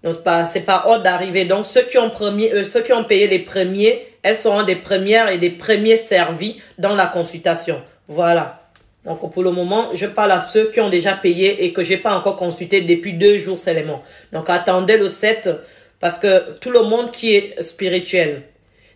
Donc, c'est pas ordre d'arriver. Donc, ceux qui ont payé les premiers, elles seront des premières et des premiers servis dans la consultation. Voilà. Donc, pour le moment, je parle à ceux qui ont déjà payé et que j'ai pas encore consulté depuis 2 jours seulement. Donc, attendez le 7 Parce que tout le monde qui est spirituel,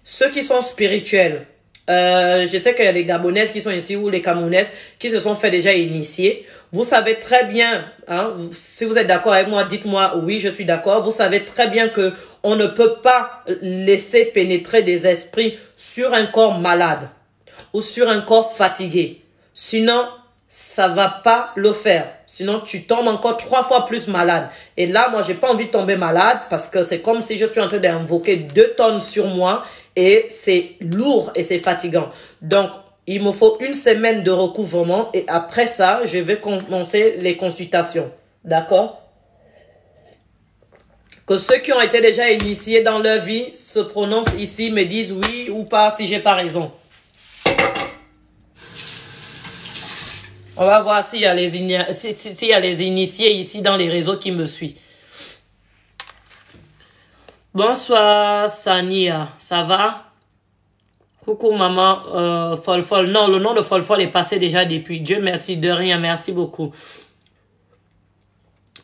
ceux qui sont spirituels, je sais qu'il y a les Gabonaises qui sont ici ou les Camerounaises qui se sont fait déjà initier. Vous savez très bien, hein, si vous êtes d'accord avec moi, dites-moi oui, je suis d'accord. Vous savez très bien que on ne peut pas laisser pénétrer des esprits sur un corps malade ou sur un corps fatigué. Sinon, ça va pas le faire. Sinon, tu tombes encore 3 fois plus malade. Et là, moi, j'ai pas envie de tomber malade parce que c'est comme si je suis en train d'invoquer 2 tonnes sur moi et c'est lourd et c'est fatigant. Donc, il me faut 1 semaine de recouvrement et après ça, je vais commencer les consultations. D'accord? Que ceux qui ont été déjà initiés dans leur vie se prononcent ici, me disent oui ou pas si j'ai pas raison. On va voir s'il y a les initiés ici dans les réseaux qui me suivent. Bonsoir Sania, ça va? Coucou maman, Folfol. Non, le nom de Folfol est passé déjà depuis. Dieu merci, de rien, merci beaucoup.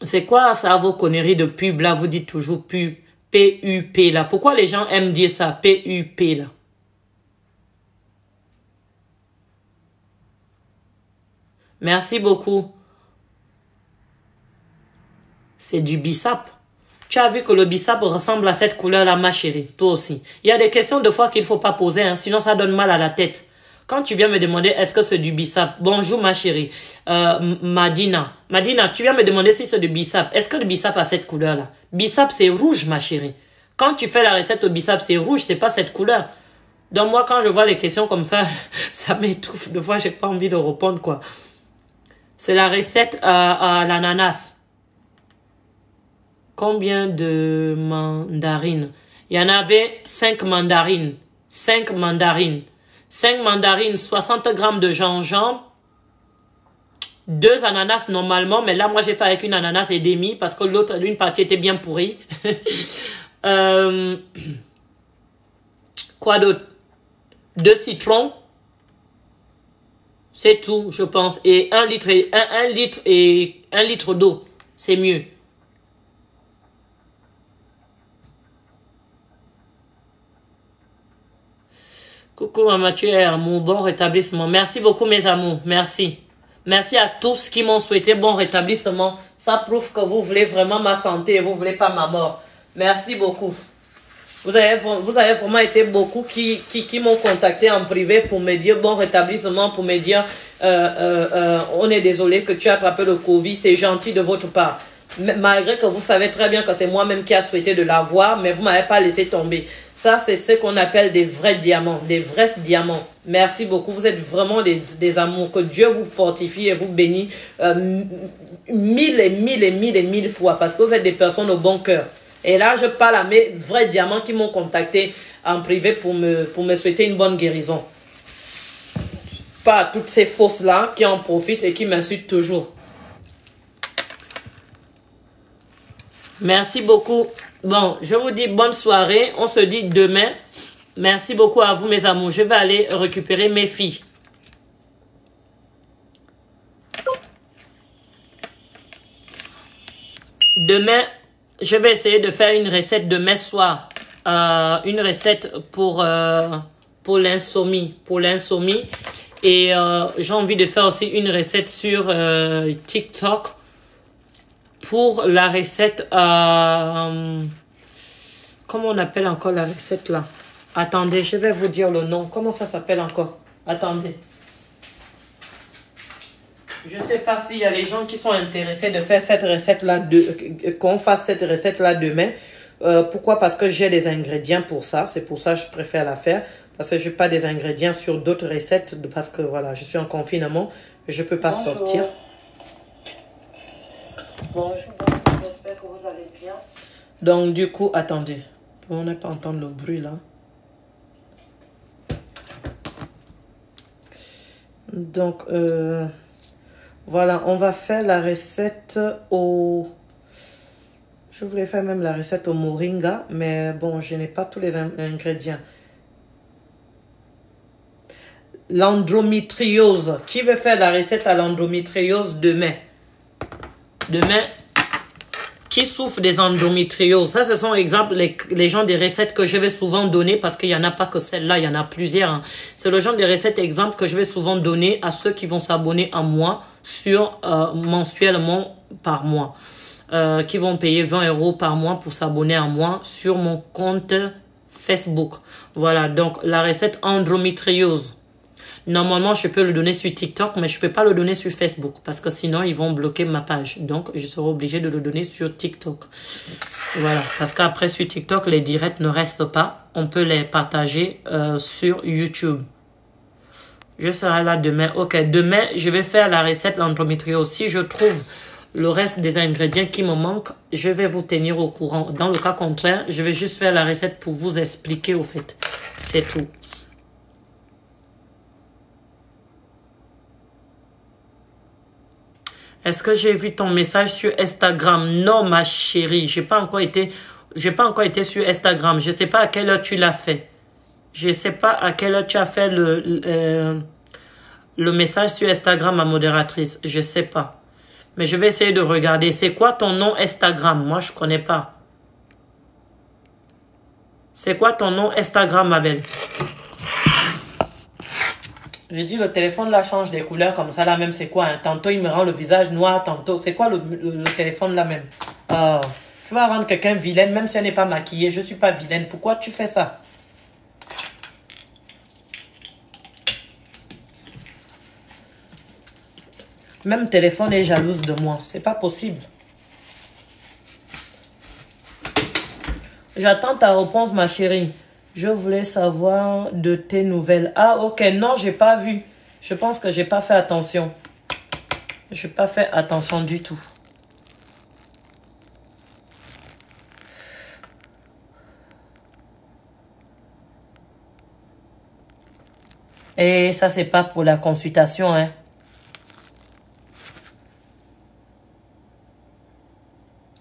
C'est quoi ça vos conneries de pub là? Vous dites toujours pub, P-U-P là. Pourquoi les gens aiment dire ça, P-U-P là? Merci beaucoup. C'est du bissap. Tu as vu que le bissap ressemble à cette couleur-là, ma chérie. Toi aussi. Il y a des questions de fois qu'il ne faut pas poser, hein, sinon ça donne mal à la tête. Quand tu viens me demander est-ce que c'est du bissap. Bonjour ma chérie. Madina. Madina, tu viens me demander si c'est du bissap. Est-ce que le bissap a cette couleur-là? Bissap, c'est rouge, ma chérie. Quand tu fais la recette au bissap, c'est rouge, c'est pas cette couleur. Donc moi, quand je vois les questions comme ça, ça m'étouffe. De fois, j'ai pas envie de répondre, quoi. C'est la recette à l'ananas. Combien de mandarines? Il y en avait 5 mandarines. 5 mandarines. 5 mandarines, 60 grammes de gingembre. 2 ananas normalement. Mais là, moi, j'ai fait avec une ananas et demi parce que l'autre, une partie était bien pourrie. Quoi d'autre? 2 citrons. C'est tout, je pense. Et 1 litre et 1 litre d'eau. C'est mieux. Coucou maman, tu es à mon bon rétablissement. Merci beaucoup mes amours, merci. Merci à tous qui m'ont souhaité bon rétablissement. Ça prouve que vous voulez vraiment ma santé et vous voulez pas ma mort. Merci beaucoup. Vous avez vraiment été beaucoup qui m'ont contacté en privé pour me dire bon rétablissement, pour me dire on est désolé que tu as attrapé le Covid, c'est gentil de votre part. Malgré que vous savez très bien que c'est moi-même qui a souhaité de l'avoir, mais vous ne m'avez pas laissé tomber. Ça, c'est ce qu'on appelle des vrais diamants, des vrais diamants. Merci beaucoup. Vous êtes vraiment des amours. Que Dieu vous fortifie et vous bénit 1000 et 1000 et 1000 et 1000 fois parce que vous êtes des personnes au bon cœur. Et là, je parle à mes vrais diamants qui m'ont contacté en privé pour me souhaiter une bonne guérison. Pas à toutes ces fausses-là qui en profitent et qui m'insultent toujours. Merci beaucoup. Bon, je vous dis bonne soirée. On se dit demain. Merci beaucoup à vous, mes amours. Je vais aller récupérer mes filles. Demain, je vais essayer de faire une recette demain soir. Une recette pour l'insomnie. Et j'ai envie de faire aussi une recette sur TikTok. Pour la recette, comment on appelle encore la recette là? Attendez, je vais vous dire le nom. Comment ça s'appelle encore? Attendez. Je ne sais pas s'il y a les gens qui sont intéressés de faire cette recette-là, qu'on fasse cette recette-là demain. Pourquoi? Parce que j'ai des ingrédients pour ça. C'est pour ça que je préfère la faire. Parce que je n'ai pas des ingrédients sur d'autres recettes. Parce que voilà, je suis en confinement. Je ne peux pas sortir. Bonjour, j'espère que vous allez bien. Donc du coup, attendez. On n'est pas entendre le bruit là. Donc, voilà, on va faire la recette au... Je voulais faire même la recette au moringa, mais bon, je n'ai pas tous les ingrédients. L'endométriose. Qui veut faire la recette à l'endométriose demain? Demain, qui souffrent des endométrioses. Ça, ce sont exemple les gens des recettes que je vais souvent donner parce qu'il n'y en a pas que celle-là, il y en a plusieurs. Hein. C'est le genre de recettes exemple que je vais souvent donner à ceux qui vont s'abonner à moi sur mensuellement par mois. Qui vont payer 20 € par mois pour s'abonner à moi sur mon compte Facebook. Voilà, donc la recette endométriose. Normalement, je peux le donner sur TikTok, mais je peux pas le donner sur Facebook parce que sinon, ils vont bloquer ma page. Donc, je serai obligé de le donner sur TikTok. Voilà, parce qu'après, sur TikTok, les directs ne restent pas. On peut les partager sur YouTube. Je serai là demain. Ok, demain, je vais faire la recette l'endométriose. Si je trouve le reste des ingrédients qui me manquent, je vais vous tenir au courant. Dans le cas contraire, je vais juste faire la recette pour vous expliquer au fait. C'est tout. Est-ce que j'ai vu ton message sur Instagram? Non, ma chérie, j'ai pas encore été sur Instagram. Je sais pas à quelle heure tu l'as fait. Je sais pas à quelle heure tu as fait le message sur Instagram, ma modératrice. Je sais pas. Mais je vais essayer de regarder. C'est quoi ton nom Instagram? Moi, je connais pas. C'est quoi ton nom Instagram, ma belle? J'ai dit, le téléphone là change des couleurs comme ça là même, c'est quoi hein? Tantôt il me rend le visage noir, tantôt. C'est quoi le téléphone là même? Oh, tu vas rendre quelqu'un vilaine même si elle n'est pas maquillée. Je suis pas vilaine. Pourquoi tu fais ça? Même téléphone est jalouse de moi. C'est pas possible. J'attends ta réponse, ma chérie. Je voulais savoir de tes nouvelles. Ah, ok. Non, j'ai pas vu. Je pense que j'ai pas fait attention. Je n'ai pas fait attention du tout. Et ça, c'est pas pour la consultation, hein.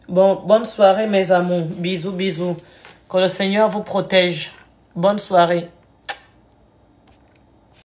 Bon, bonne soirée, mes amours. Bisous, bisous. Que le Seigneur vous protège. Bonne soirée.